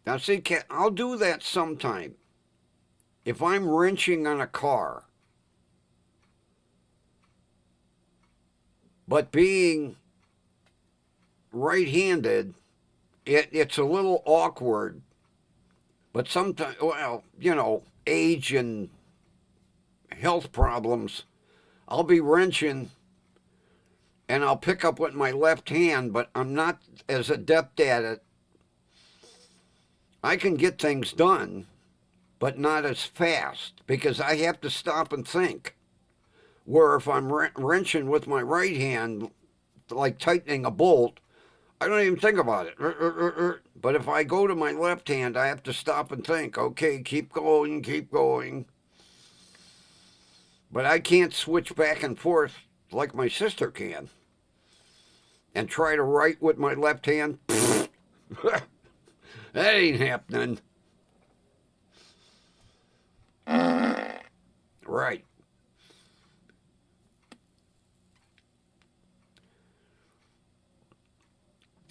Now, see, I'll do that sometime. If I'm wrenching on a car, but being right-handed, it's a little awkward. But sometimes, well, age and health problems, I'll be wrenching and I'll pick up with my left hand, but I'm not as adept at it. I can get things done, but not as fast because I have to stop and think. Where if I'm wrenching with my right hand, like tightening a bolt, I don't even think about it. But if I go to my left hand, I have to stop and think, okay, keep going. But I can't switch back and forth like my sister can and try to write with my left hand. That ain't happening. Right.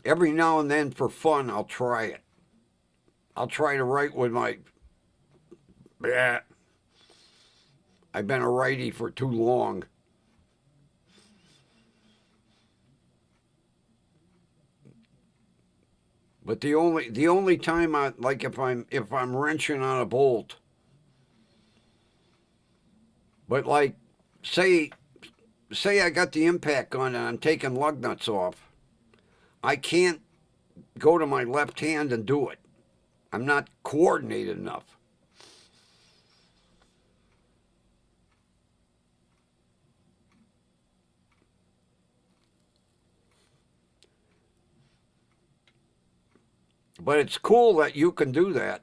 Every now and then for fun, I'll try it. I'll try to write with my... I've been a righty for too long. But the only time if I'm wrenching on a bolt, but like say I got the impact gun and I'm taking lug nuts off, I can't go to my left hand and do it. I'm not coordinated enough. But it's cool that you can do that.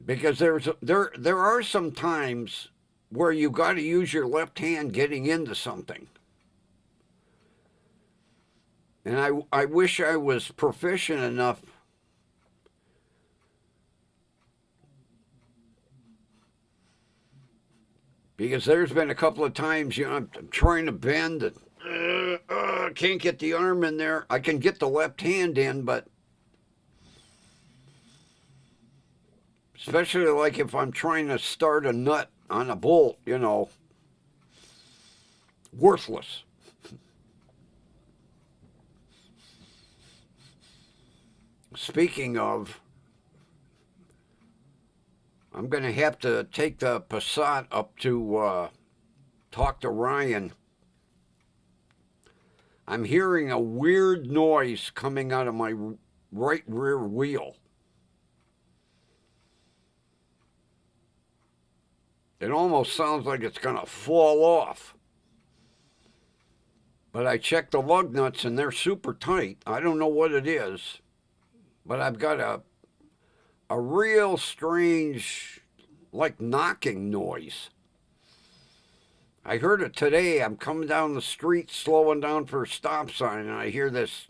Because there are some times where you got to use your left hand getting into something. And I wish I was proficient enough because there's been a couple of times, I'm trying to bend and can't get the arm in there. I can get the left hand in, but especially like if I'm trying to start a nut on a bolt, worthless. Speaking of, I'm going to have to take the Passat up to talk to Ryan. I'm hearing a weird noise coming out of my right rear wheel. It almost sounds like it's going to fall off. But I checked the lug nuts and they're super tight. I don't know what it is. But I've got a real strange, like knocking noise. I heard it today. I'm coming down the street, slowing down for a stop sign, and I hear this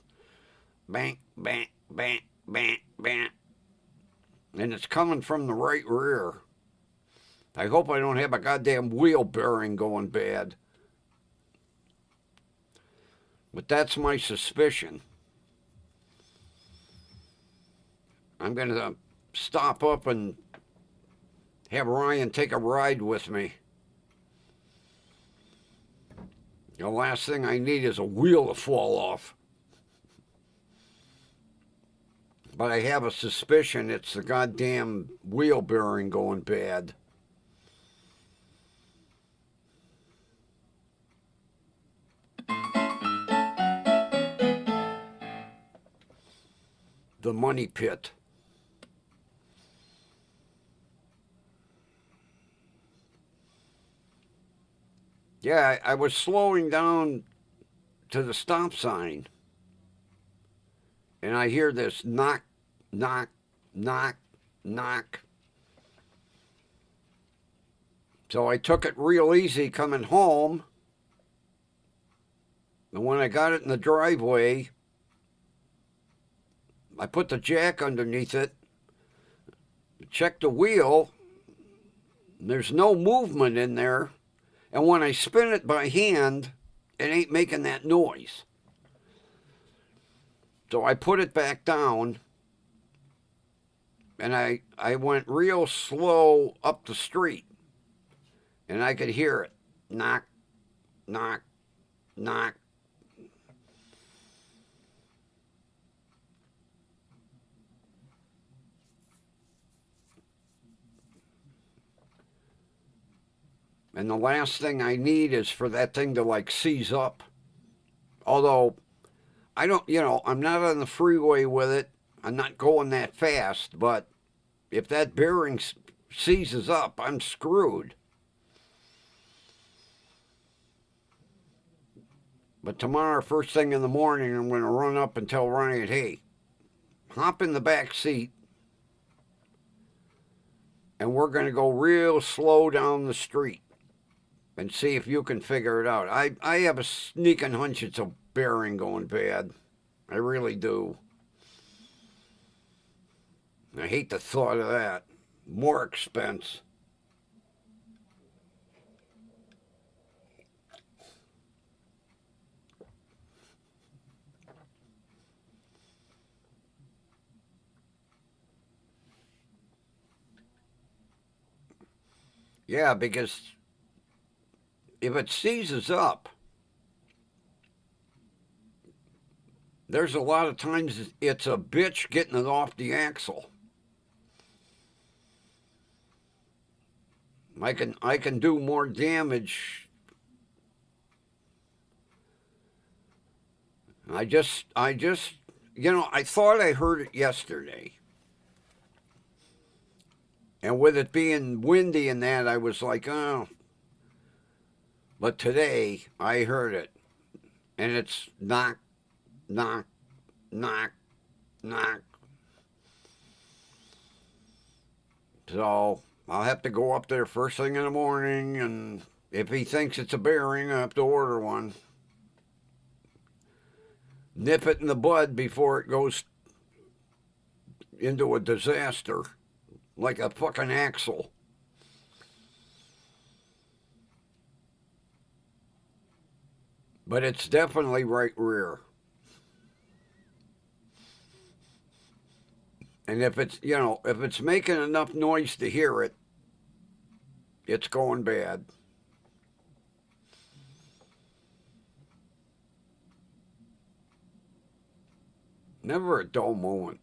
bang, bang, bang, bang, bang. And it's coming from the right rear. I hope I don't have a goddamn wheel bearing going bad. But that's my suspicion. I'm going to stop up and have Ryan take a ride with me. The last thing I need is a wheel to fall off. But I have a suspicion it's the goddamn wheel bearing going bad. The money pit. Yeah, I was slowing down to the stop sign, and I hear this knock, knock, knock, knock. So I took it real easy coming home. And when I got it in the driveway, I put the jack underneath it, checked the wheel, there's no movement in there. And when I spin it by hand, it ain't making that noise. So I put it back down, and I went real slow up the street, and I could hear it. Knock, knock, knock. And the last thing I need is for that thing to like seize up. Although, I don't, I'm not on the freeway with it. I'm not going that fast. But if that bearing seizes up, I'm screwed. But tomorrow, first thing in the morning, I'm going to run up and tell Ryan, hey, hop in the back seat. And we're going to go real slow down the street and see if you can figure it out. I have a sneaking hunch it's a bearing going bad. I really do. I hate the thought of that. More expense. Yeah, because if it seizes up, there's a lot of times it's a bitch getting it off the axle. I can do more damage. I thought I heard it yesterday. And with it being windy and that, I was like, oh. But today, I heard it. And it's knock, knock, knock, knock. So I'll have to go up there first thing in the morning, and if he thinks it's a bearing, I have to order one. Nip it in the bud before it goes into a disaster, like a fucking axle. But it's definitely right rear. And if it's making enough noise to hear it, it's going bad. Never a dull moment.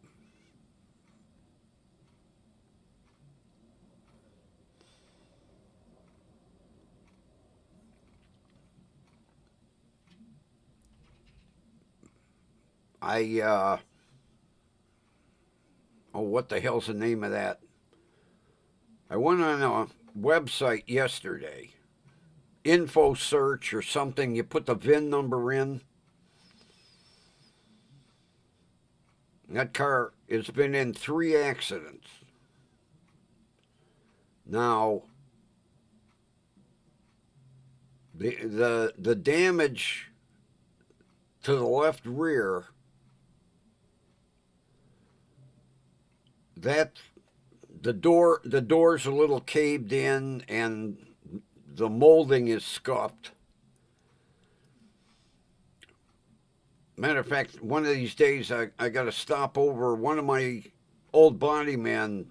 What the hell's the name of that? I went on a website yesterday, info search or something. You put the VIN number in. That car has been in 3 accidents. Now, the damage to the left rear, that the door's a little caved in and the molding is scuffed. Matter of fact, one of these days I got to stop over. One of my old body men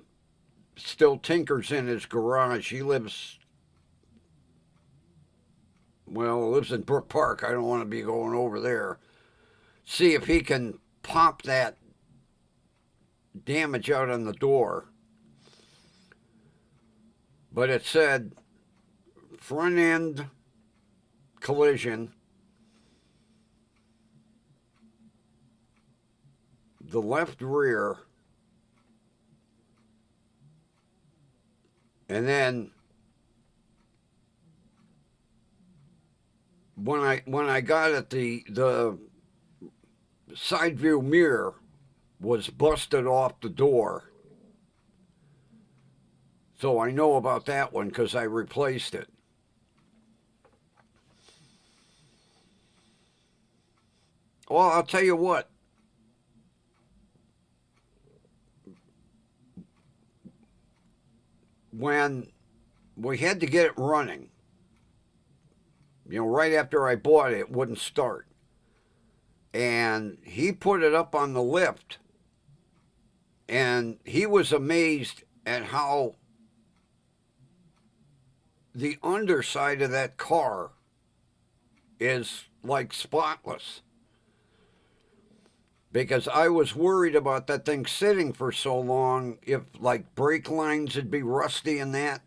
still tinkers in his garage. He lives in Brook Park. I don't want to be going over there. See if he can pop that damage out on the door. But it said front end collision, the left rear, and then when I got it, the side view mirror was busted off the door, So I know about that one because I replaced it. Well, I'll tell you what. When we had to get it running, right after I bought it, it wouldn't start. And he put it up on the lift, and he was amazed at how the underside of that car is like spotless. Because I was worried about that thing sitting for so long, if like brake lines would be rusty and that.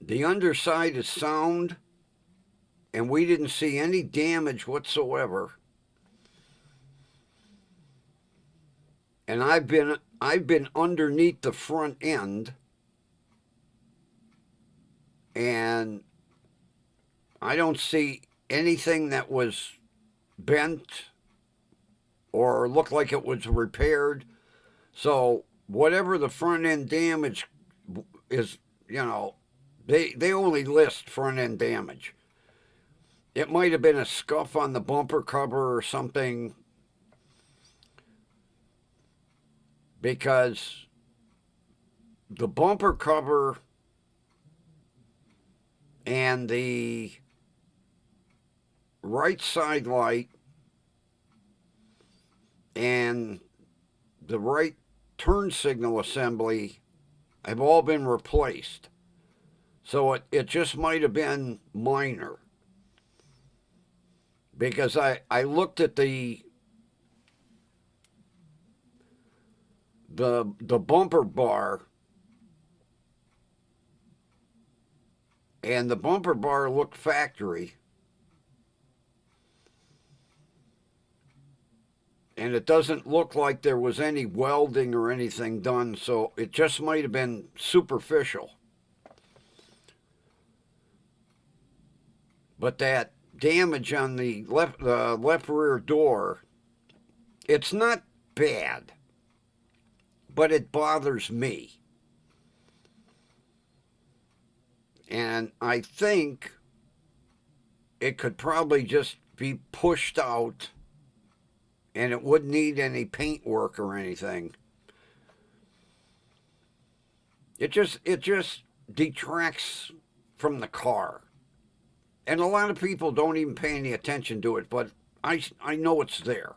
The underside is sound, and we didn't see any damage whatsoever. And I've been underneath the front end, and I don't see anything that was bent or looked like it was repaired. So whatever the front end damage is, they only list front end damage. It might have been a scuff on the bumper cover or something, because the bumper cover and the right side light and the right turn signal assembly have all been replaced. So it just might have been minor. Because I looked at the bumper bar, and the bumper bar looked factory. And it doesn't look like there was any welding or anything done, so it just might have been superficial. But that damage on the left rear door, it's not bad, but it bothers me. And I think it could probably just be pushed out, and it wouldn't need any paint work or anything. It just detracts from the car. And a lot of people don't even pay any attention to it, but I know it's there.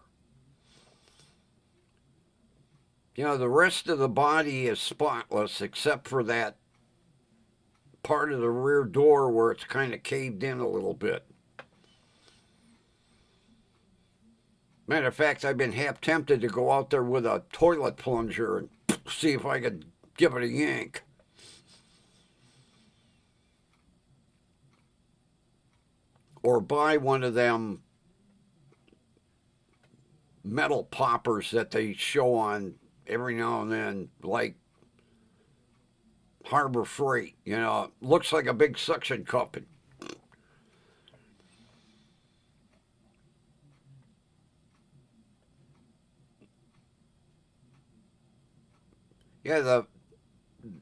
The rest of the body is spotless except for that part of the rear door where it's kind of caved in a little bit. Matter of fact, I've been half tempted to go out there with a toilet plunger and see if I could give it a yank. Or buy one of them metal poppers that they show on every now and then, like Harbor Freight. Looks like a big suction cup. Yeah,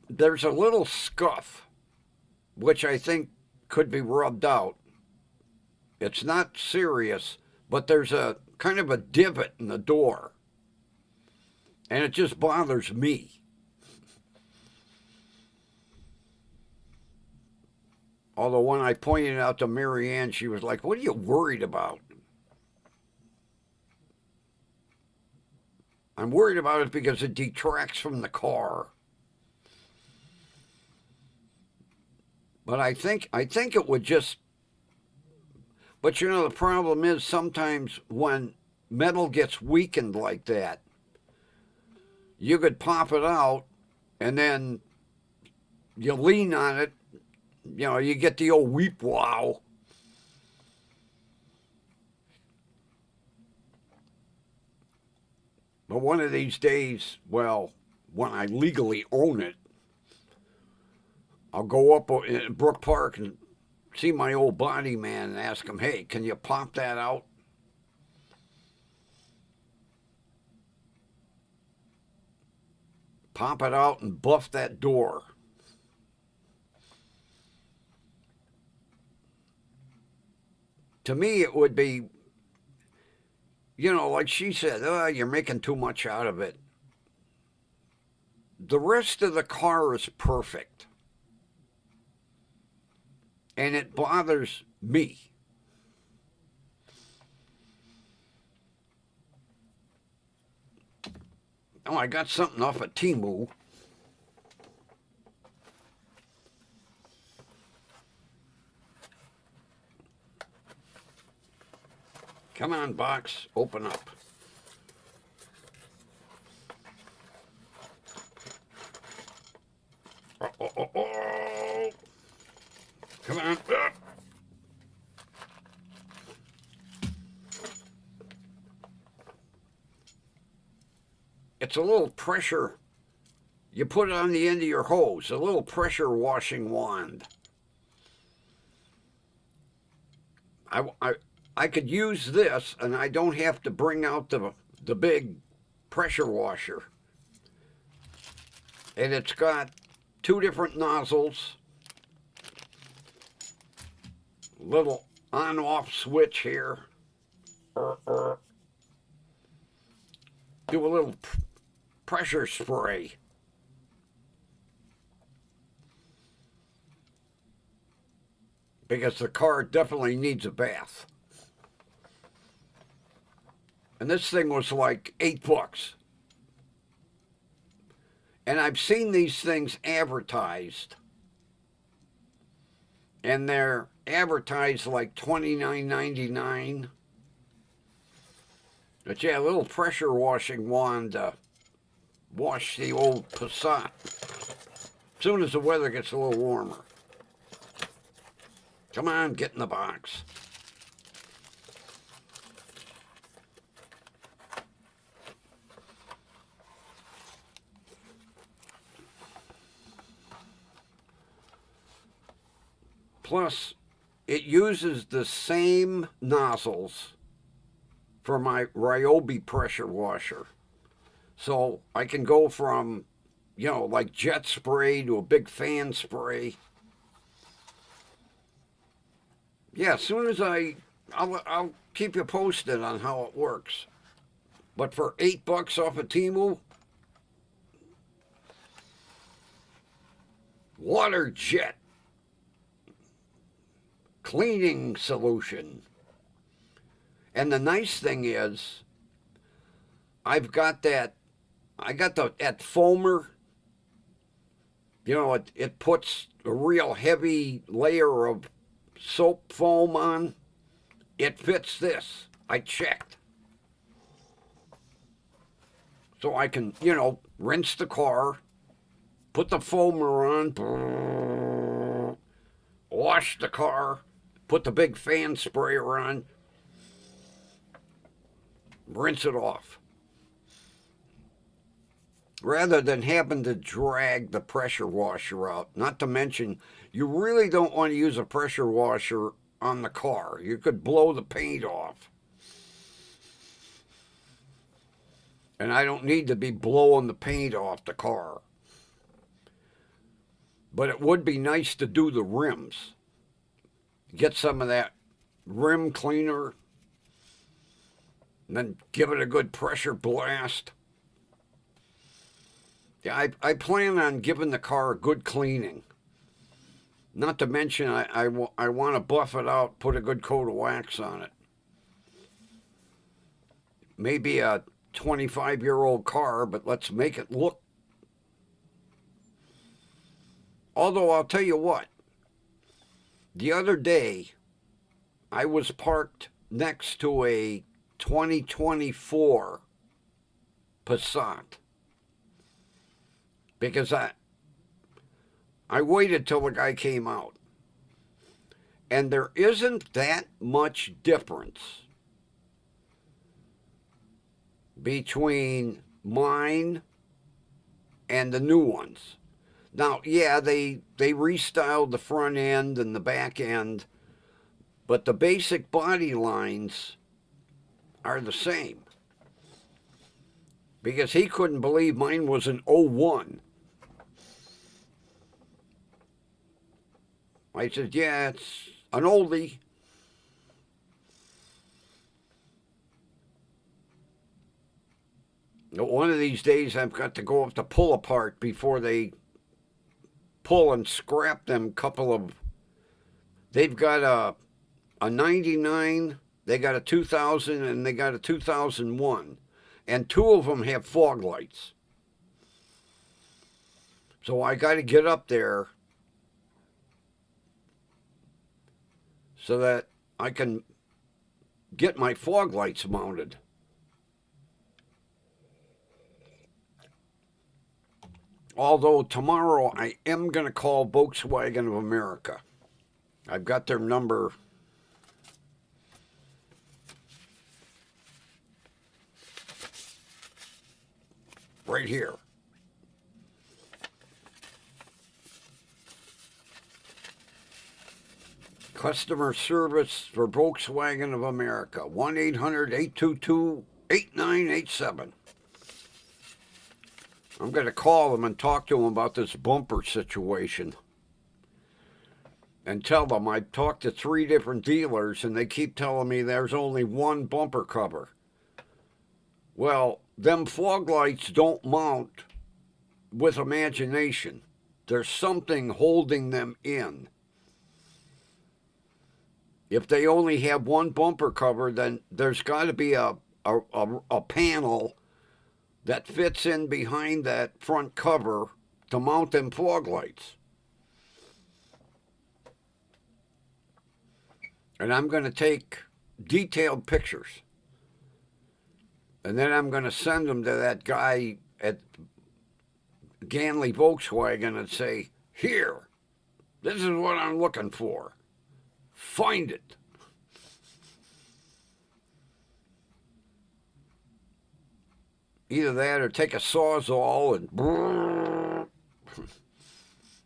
there's a little scuff, which I think could be rubbed out. It's not serious, but there's a kind of a divot in the door. And it just bothers me. Although when I pointed out to Mary Ann, she was like, "What are you worried about?" I'm worried about it because it detracts from the car. But I think it would just... But the problem is sometimes when metal gets weakened like that, you could pop it out and then you lean on it, you get the old weep wow. But one of these days, well, when I legally own it, I'll go up in Brook Park and see my old body man and ask him, "Hey, can you pop that out?" pop it out and buff that door. To me, it would be, like she said, oh, you're making too much out of it. The rest of the car is perfect. And it bothers me. Oh, I got something off of Temu. Come on, box, open up. Oh. Come on. It's a little pressure. You put it on the end of your hose, a little pressure washing wand. I could use this, and I don't have to bring out the big pressure washer. And it's got 2 different nozzles, little on-off switch here. Do a little pressure spray. Because the car definitely needs a bath. And this thing was like $8. And I've seen these things advertised. And they're advertised like $29.99. But yeah, a little pressure washing wand to wash the old Passat. As soon as the weather gets a little warmer. Come on, get in the box. Plus, it uses the same nozzles for my Ryobi pressure washer. So I can go from, like jet spray to a big fan spray. Yeah, as soon as I'll keep you posted on how it works. But for $8 off of Temu, water jet cleaning solution. And the nice thing is, I got that foamer. It puts a real heavy layer of soap foam on. It fits this. I checked. So I can, rinse the car, put the foamer on, wash the car, put the big fan sprayer on, rinse it off. Rather than having to drag the pressure washer out. Not to mention, you really don't want to use a pressure washer on the car. You could blow the paint off. And I don't need to be blowing the paint off the car. But it would be nice to do the rims. Get some of that rim cleaner. And then give it a good pressure blast. Yeah, I plan on giving the car a good cleaning. Not to mention, I want to buff it out, put a good coat of wax on it. Maybe a 25-year-old car, but let's make it look. Although I'll tell you what, the other day, I was parked next to a 2024 Passat. Because I waited till the guy came out. And there isn't that much difference between mine and the new ones. Now, yeah, they restyled the front end and the back end, but the basic body lines are the same. because he couldn't believe mine was an '01. I said, yeah, it's an oldie. One of these days I've got to go up to pull apart before they pull and scrap them couple of. They've got a 99, they got a 2000, and they got a 2001. And two of them have fog lights. So I got to get up there so that I can get my fog lights mounted. Although tomorrow I am going to call Volkswagen of America. I've got their number. Right here. Customer service for Volkswagen of America, 1-800-822-8987. I'm going to call them and talk to them about this bumper situation and tell them I've talked to 3 different dealers and they keep telling me there's only one bumper cover. Well, them fog lights don't mount with imagination. There's something holding them in. If they only have one bumper cover, then there's got to be a panel that fits in behind that front cover to mount them fog lights. And I'm going to take detailed pictures. And then I'm going to send them to that guy at Ganley Volkswagen and say, here, this is what I'm looking for. Find it. Either that or take a Sawzall and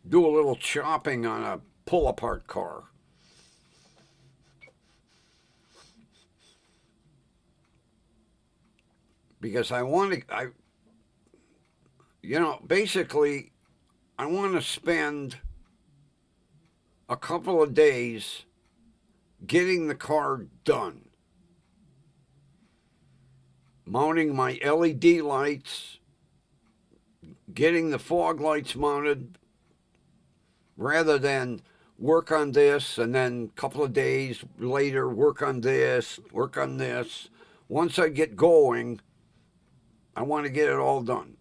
do a little chopping on a pull-apart car. Because I want to, basically, I want to spend a couple of days getting the car done. Mounting my LED lights, getting the fog lights mounted, rather than work on this and then a couple of days later work on this, work on this. Once I get going, I want to get it all done.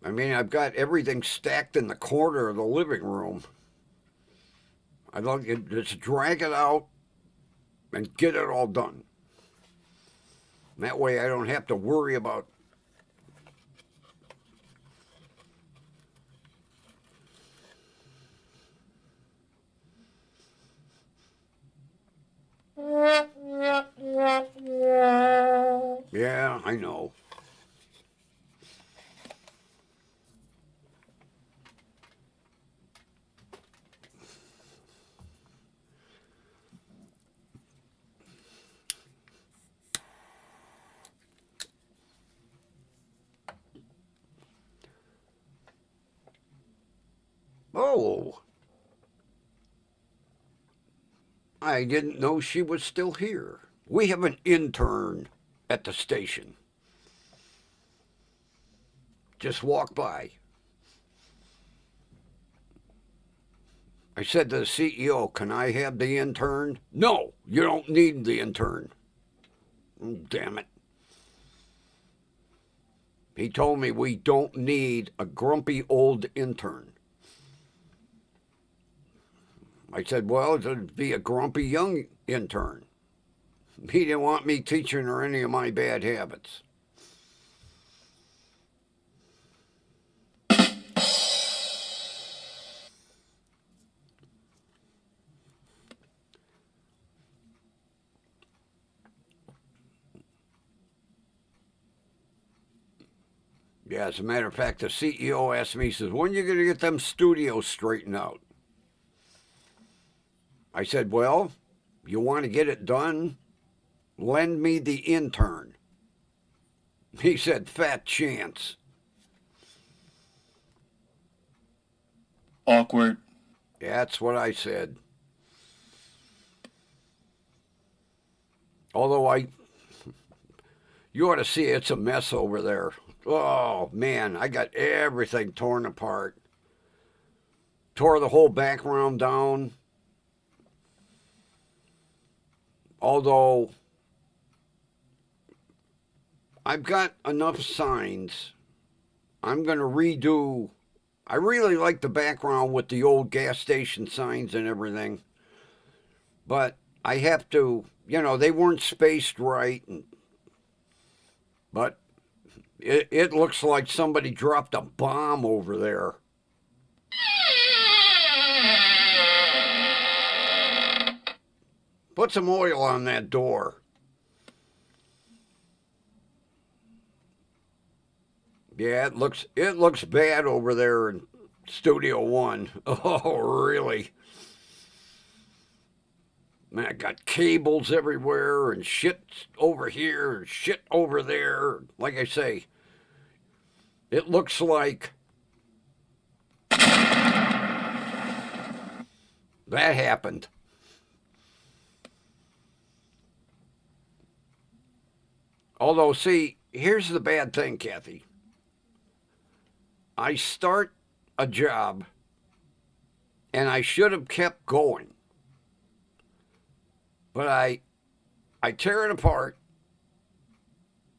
I mean, I've got everything stacked in the corner of the living room. I'd like to just drag it out and get it all done. That way I don't have to worry about Yeah, I know. Oh, I didn't know she was still here. We have an intern at the station. Just walk by. I said to the CEO, can I have the intern? No, you don't need the intern. Damn it. He told me we don't need a grumpy old intern. I said, well, it'd be a grumpy young intern. He didn't want me teaching her any of my bad habits. Yeah, as a matter of fact, the CEO asked me, he says, when are you going to get them studios straightened out? I said, well, You want to get it done? Lend me the intern. He said, fat chance. Awkward. That's what I said. Although you ought to see it's a mess over there. Oh, man, I got everything torn apart. Tore the whole background down. Although I've got enough signs, I'm going to redo. I really like the background with the old gas station signs and everything. But I have to, they weren't spaced right. But it looks like somebody dropped a bomb over there. Put some oil on that door. Yeah, it looks bad over there in Studio One. Oh, really? Man, I got cables everywhere and shit over here and shit over there. Like I say, it looks like that happened. Although, see, here's the bad thing, Kathy. I start a job, and I should have kept going. But I tear it apart,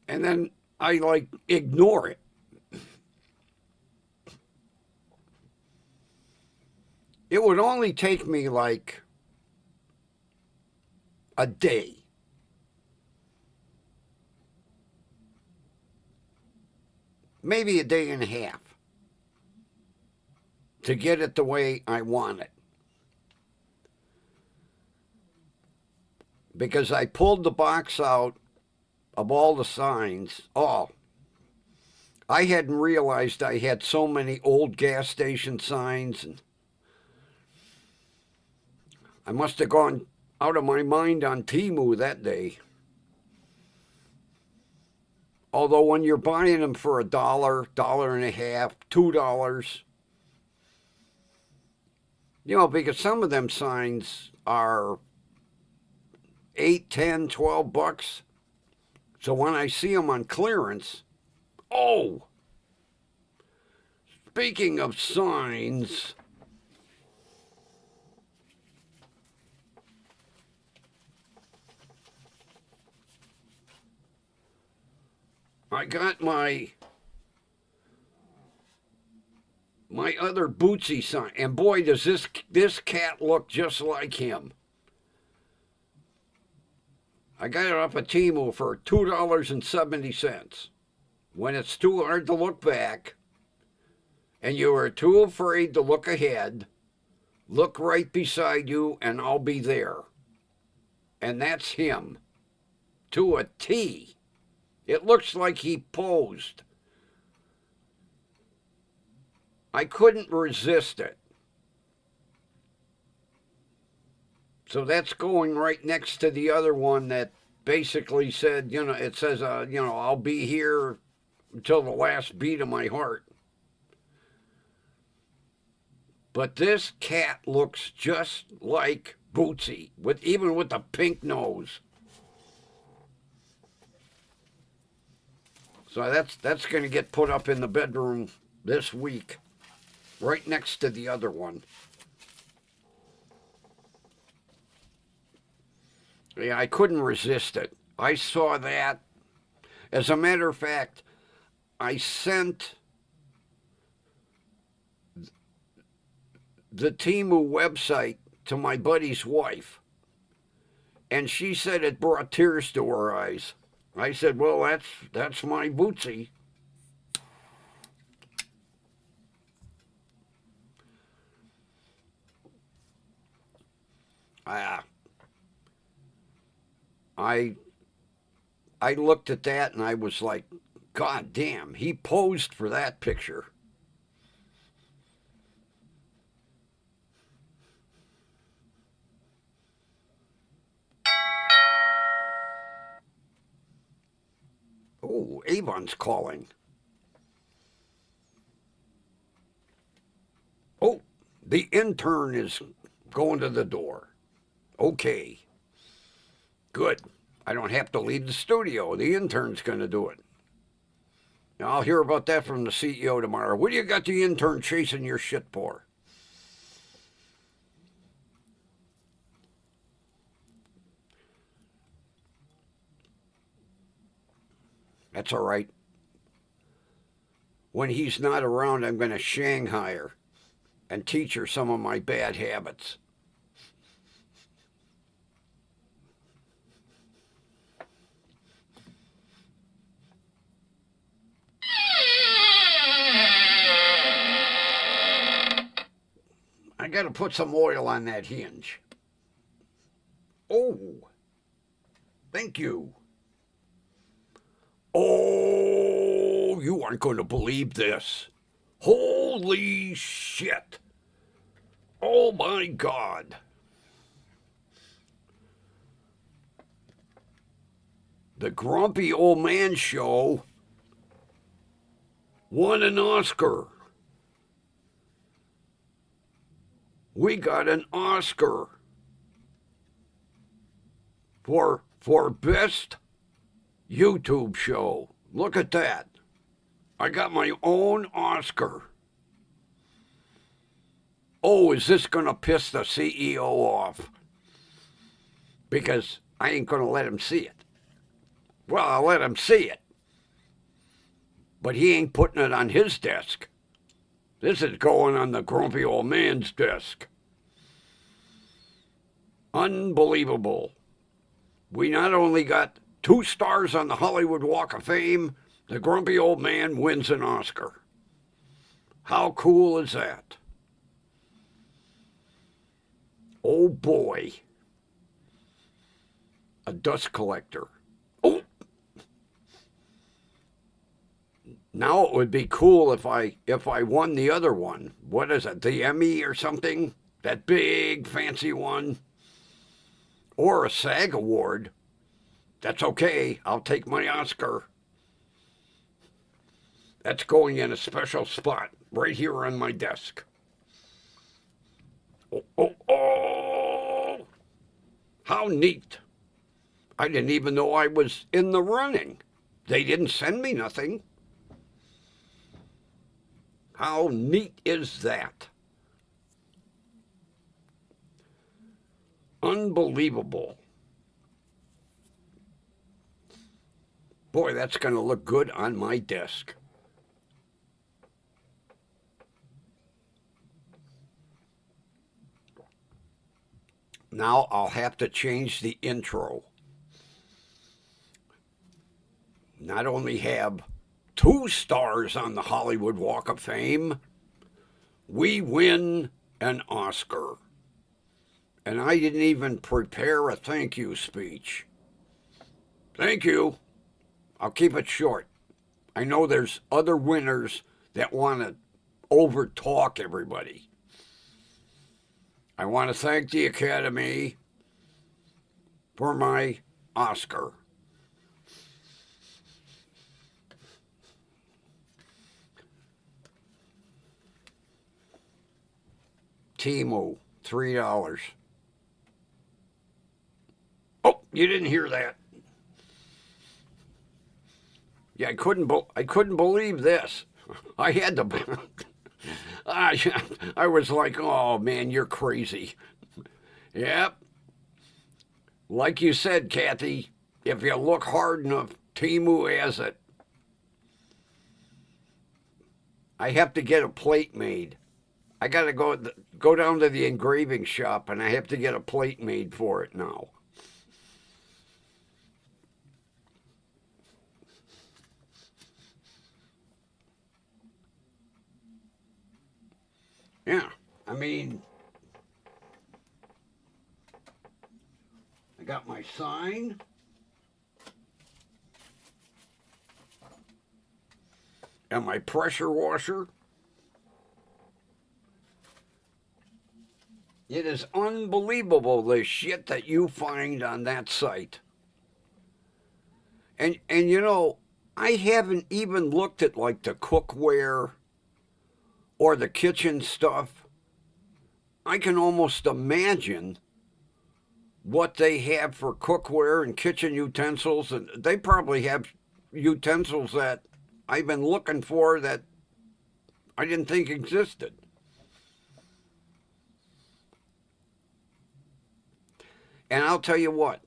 and then I, ignore it. It would only take me, a day. Maybe a day and a half to get it the way I want it. Because I pulled the box out of all the signs. Oh, I hadn't realized I had so many old gas station signs. And I must have gone out of my mind on Temu that day. Although when you're buying them for $1, $1.50, $2, because some of them signs are $8, $10, $12. So when I see them on clearance, oh, speaking of signs, I got my other Bootsy sign, and boy, does this cat look just like him. I got it off of Temu for $2.70. When it's too hard to look back, and you are too afraid to look ahead, look right beside you, and I'll be there. And that's him, to a T. It looks like he posed. I couldn't resist it. So that's going right next to the other one that basically said, it says, I'll be here until the last beat of my heart. But this cat looks just like Bootsy, even with the pink nose. So that's going to get put up in the bedroom this week, right next to the other one. Yeah, I couldn't resist it. I saw that. As a matter of fact, I sent the Temu website to my buddy's wife, and she said it brought tears to her eyes. I said, well, that's my Bootsy. I looked at that and I was like, God damn, he posed for that picture. Oh, Avon's calling. Oh, the intern is going to the door. Okay. Good. I don't have to leave the studio. The intern's going to do it. Now, I'll hear about that from the CEO tomorrow. What do you got the intern chasing your shit for? That's all right. When he's not around, I'm going to Shanghai her and teach her some of my bad habits. I got to put some oil on that hinge. Oh, thank you. Oh, you aren't going to believe this. Holy shit. Oh my God. The Grumpy Old Man Show won an Oscar. We got an Oscar for Best YouTube Show. Look at that. I got my own Oscar. Oh, is this going to piss the CEO off? Because I ain't going to let him see it. Well, I'll let him see it. But he ain't putting it on his desk. This is going on the Grumpy Old Man's desk. Unbelievable. We not only got 2 stars on the Hollywood Walk of Fame, the Grumpy Old Man wins an Oscar. How cool is that? Oh boy. A dust collector. Oh! Now it would be cool if I won the other one. What is it? The Emmy or something? That big fancy one? Or a SAG award. That's okay. I'll take my Oscar. That's going in a special spot right here on my desk. Oh, oh, oh! How neat. I didn't even know I was in the running. They didn't send me nothing. How neat is that? Unbelievable. Boy, that's going to look good on my desk. Now I'll have to change the intro. Not only have 2 stars on the Hollywood Walk of Fame, we win an Oscar. And I didn't even prepare a thank you speech. Thank you. I'll keep it short. I know there's other winners that want to overtalk everybody. I want to thank the Academy for my Oscar. Timu, $3. Oh, you didn't hear that. Yeah, I couldn't believe this. I had to. I was like, oh man, you're crazy. Yep. Like you said, Kathy, if you look hard enough, Timu has it. I have to get a plate made. I got to go down to the engraving shop, and I have to get a plate made for it now. Yeah, I mean, I got my sign. And my pressure washer. It is unbelievable the shit that you find on that site. And you know, I haven't even looked at like the cookware or the kitchen stuff. I can almost imagine what they have for cookware and kitchen utensils, and they probably have utensils that I've been looking for that I didn't think existed. And I'll tell you what,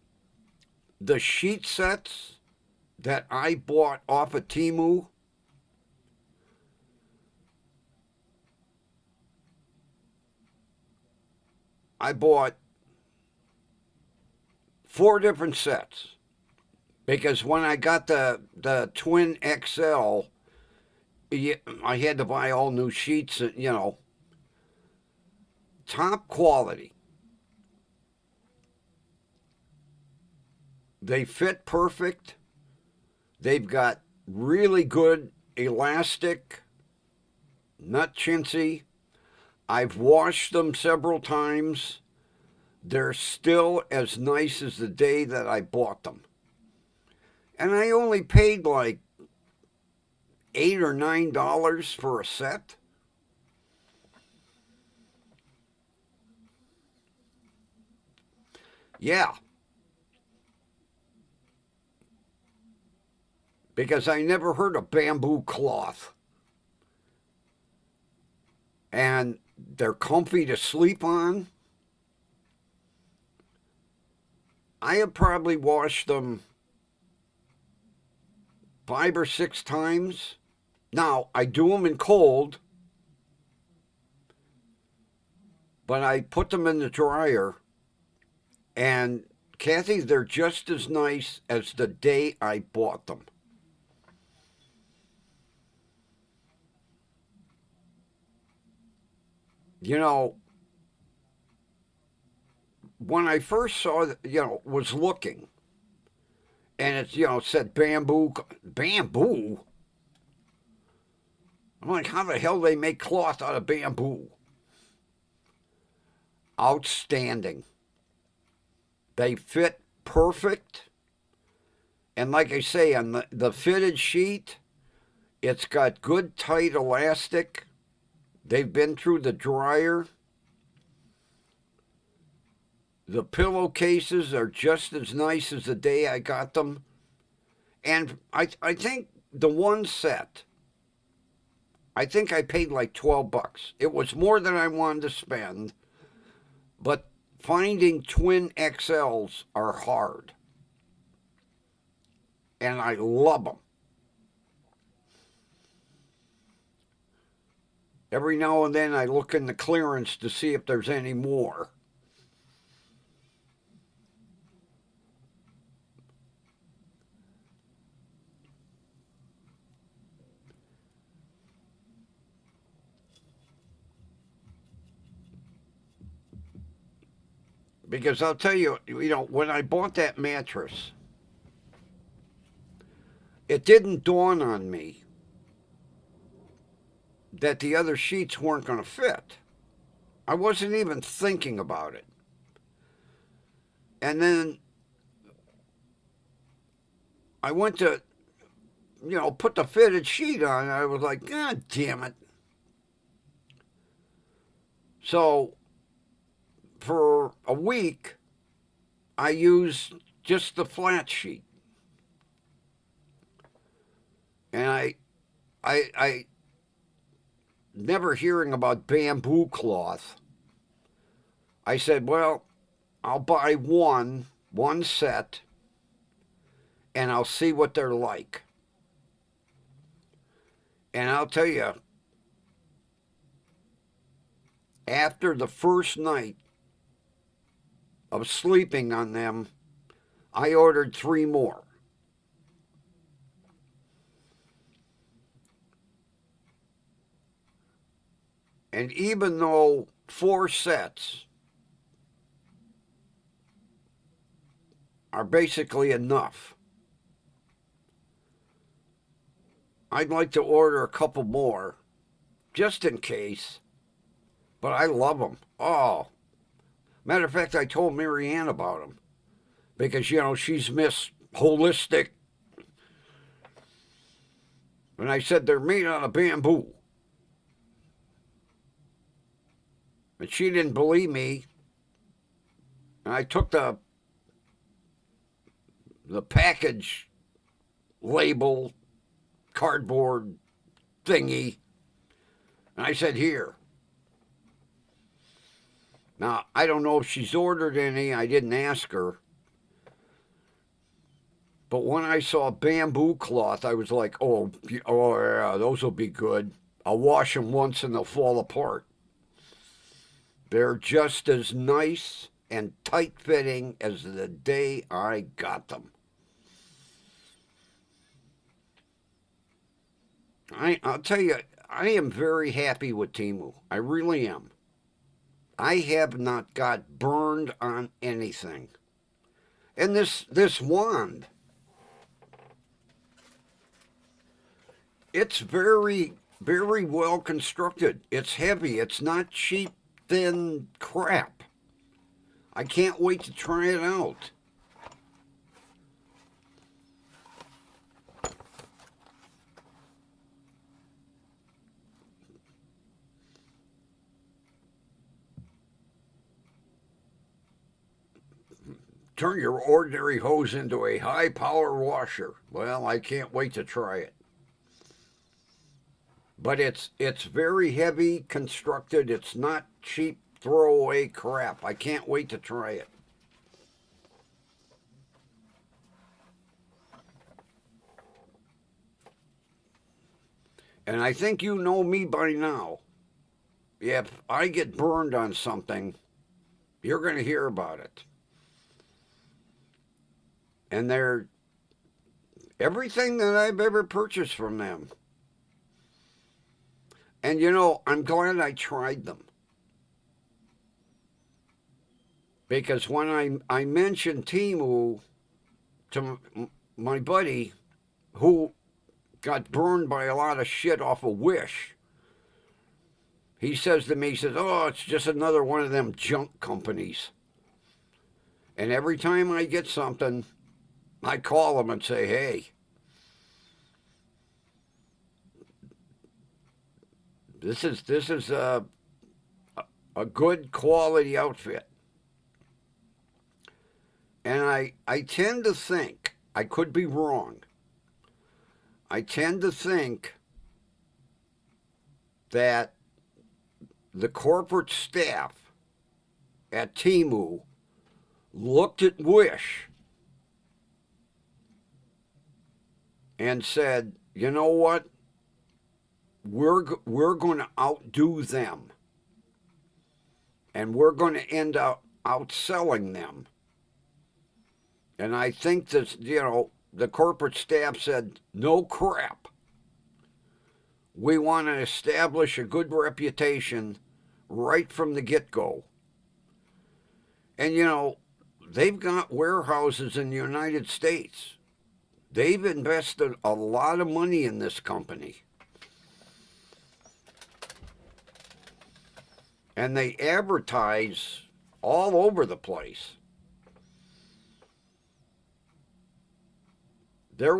the sheet sets that I bought off of Temu, I bought 4 different sets because when I got the Twin XL, I had to buy all new sheets, top quality. They fit perfect. They've got really good elastic, not chintzy. I've washed them several times. They're still as nice as the day that I bought them. And I only paid like $8 or $9 for a set. Yeah. Because I never heard of bamboo cloth. And they're comfy to sleep on. I have probably washed them 5 or 6 times. Now, I do them in cold, but I put them in the dryer, and Kathy, they're just as nice as the day I bought them. You know, when I first saw, was looking, and it, said bamboo. Bamboo? I'm like, how the hell do they make cloth out of bamboo? Outstanding. They fit perfect. And like I say, on the fitted sheet, it's got good tight elastic. They've been through the dryer. The pillowcases are just as nice as the day I got them. And I think the one set, I think I paid like $12. It was more than I wanted to spend, but finding twin XLs are hard. And I love them. Every now and then I look in the clearance to see if there's any more. Because I'll tell you, when I bought that mattress, it didn't dawn on me that the other sheets weren't going to fit. I wasn't even thinking about it. And then I went to, put the fitted sheet on, and I was like, God damn it. So for a week, I used just the flat sheet. And I never hearing about bamboo cloth, I said, well, I'll buy one set, and I'll see what they're like. And I'll tell you, after the first night of sleeping on them, I ordered 3 more. And even though 4 sets are basically enough, I'd like to order a couple more, just in case. But I love them. Oh, matter of fact, I told Marianne about them. Because, she's Miss Holistic. And I said, they're made out of bamboo. And she didn't believe me. And I took the package label, cardboard thingy, and I said, here. Now, I don't know if she's ordered any. I didn't ask her. But when I saw bamboo cloth, I was like, oh yeah, those will be good. I'll wash them once and they'll fall apart. They're just as nice and tight-fitting as the day I got them. I'll tell you, I am very happy with Temu. I really am. I have not got burned on anything. And this wand, it's very, very well constructed. It's heavy. It's not cheap, thin crap. I can't wait to try it out. Turn your ordinary hose into a high-power washer. Well, I can't wait to try it. But it's very heavy constructed. It's not cheap throwaway crap. I can't wait to try it. And I think you know me by now. If I get burned on something, you're going to hear about it. And they're everything that I've ever purchased from them. And you know, I'm glad I tried them. Because when I mentioned Temu to my buddy who got burned by a lot of shit off of Wish, he says to me, he says, oh, it's just another one of them junk companies. And every time I get something, I call them and say, hey, this is a good quality outfit. And I tend to think, I could be wrong, I tend to think that the corporate staff at Temu looked at Wish and said, you know what, we're going to outdo them, and we're going to end up outselling them. And I think that, you know, the corporate staff said, no crap. We want to establish a good reputation right from the get-go. And, you know, they've got warehouses in the United States. They've invested a lot of money in this company. And they advertise all over the place. It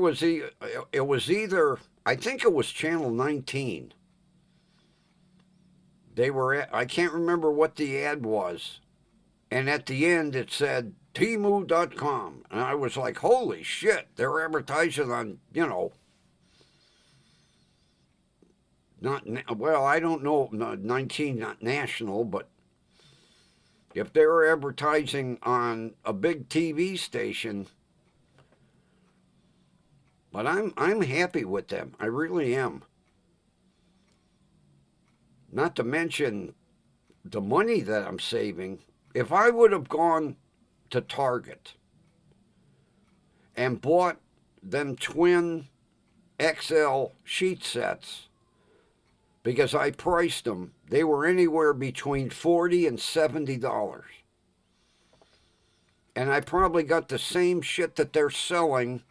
was either, I think it was Channel 19. I can't remember what the ad was. And at the end it said, Temu.com. And I was like, holy shit, they're advertising on, you know, I don't know, 19, not national, but if they were advertising on a big TV station. But I'm happy with them. I really am. Not to mention the money that I'm saving. If I would have gone to Target and bought them twin XL sheet sets, because I priced them, they were anywhere between $40 and $70. And I probably got the same shit that they're selling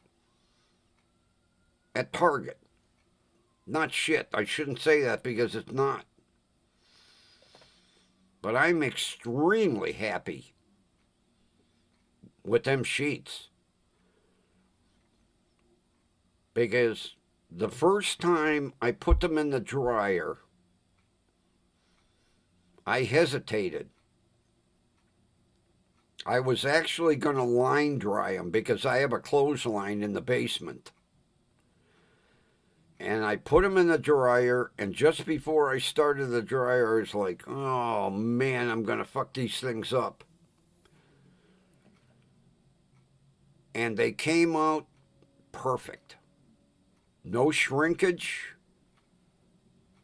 at Target. Not shit. I shouldn't say that because it's not. But I'm extremely happy with them sheets. Because the first time I put them in the dryer, I hesitated. I was actually going to line dry them because I have a clothesline in the basement. And I put them in the dryer, and just before I started the dryer, I was like, oh man, I'm going to fuck these things up. And they came out perfect. No shrinkage.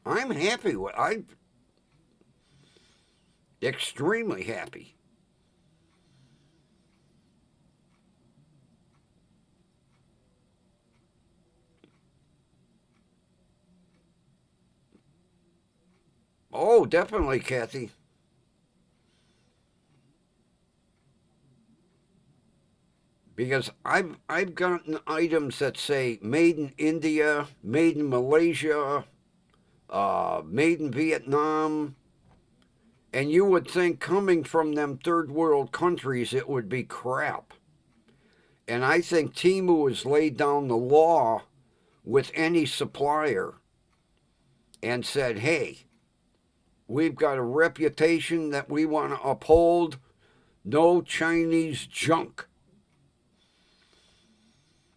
I'm happy with it. I'm extremely happy. Oh, definitely, Kathy. Because I've gotten items that say made in India, made in Malaysia, made in Vietnam, and you would think coming from them third world countries it would be crap. And I think Temu has laid down the law with any supplier and said, hey, we've got a reputation that we want to uphold. No Chinese junk.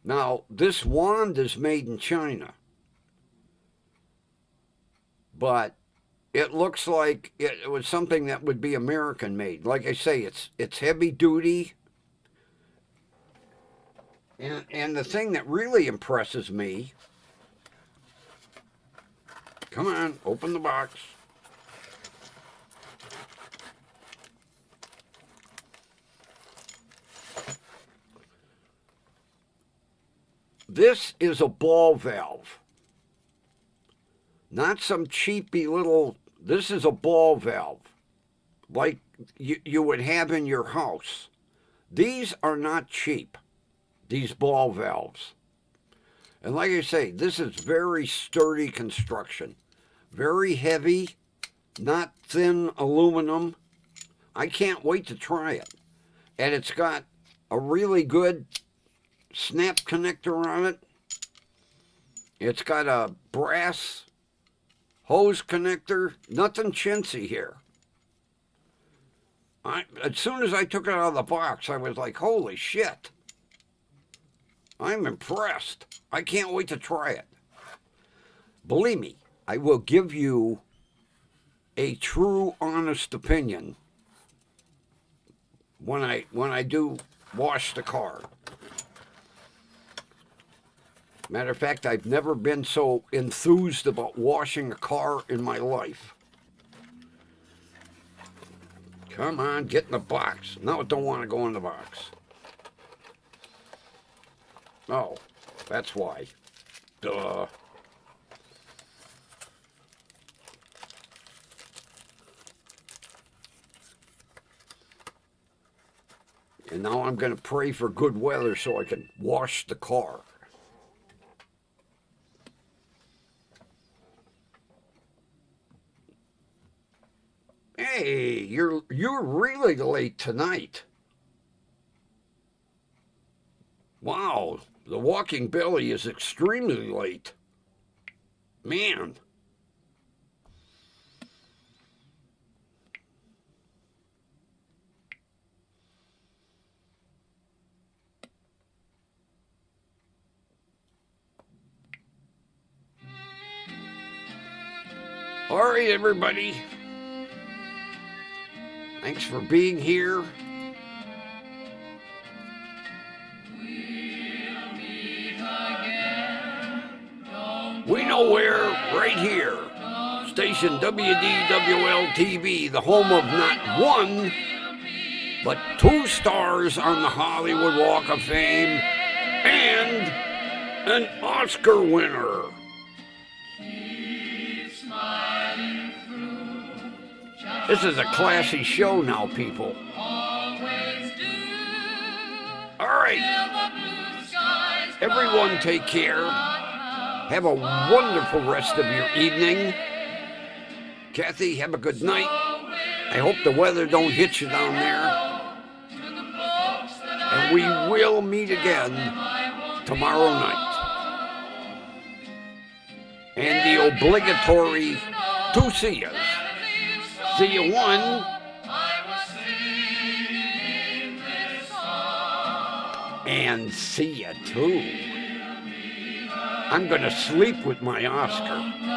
Now, this wand is made in China, but it looks like it was something that would be American made. Like I say, it's heavy duty. And the thing that really impresses me, come on, open the box. This is a ball valve. Not some cheapy little, this is a ball valve. Like you would have in your house. These are not cheap, these ball valves. And like I say, this is very sturdy construction. Very heavy, not thin aluminum. I can't wait to try it. And it's got a really good snap connector on it. It's got a brass hose connector. Nothing chintzy here. As soon as I took it out of the box, I was like, holy shit. I'm impressed. I can't wait to try it. Believe me, I will give you a true, honest opinion when I do wash the car. Matter of fact, I've never been so enthused about washing a car in my life. Come on, get in the box. No, it don't want to go in the box. Oh, that's why. Duh. And now I'm going to pray for good weather so I can wash the car. Hey, you're really late tonight. Wow, the Walking Belly is extremely late. Man. All right, everybody. Thanks for being here. We know where, right here. Station WDWL TV, the home of not one, but 2 stars on the Hollywood Walk of Fame and an Oscar winner. This is a classy show now, people. All right. Everyone take care. Have a wonderful rest of your evening. Kathy, have a good night. I hope the weather don't hit you down there. And we will meet again tomorrow night. and the obligatory two see yous. See you one, and see you two. I'm gonna sleep with my Oscar.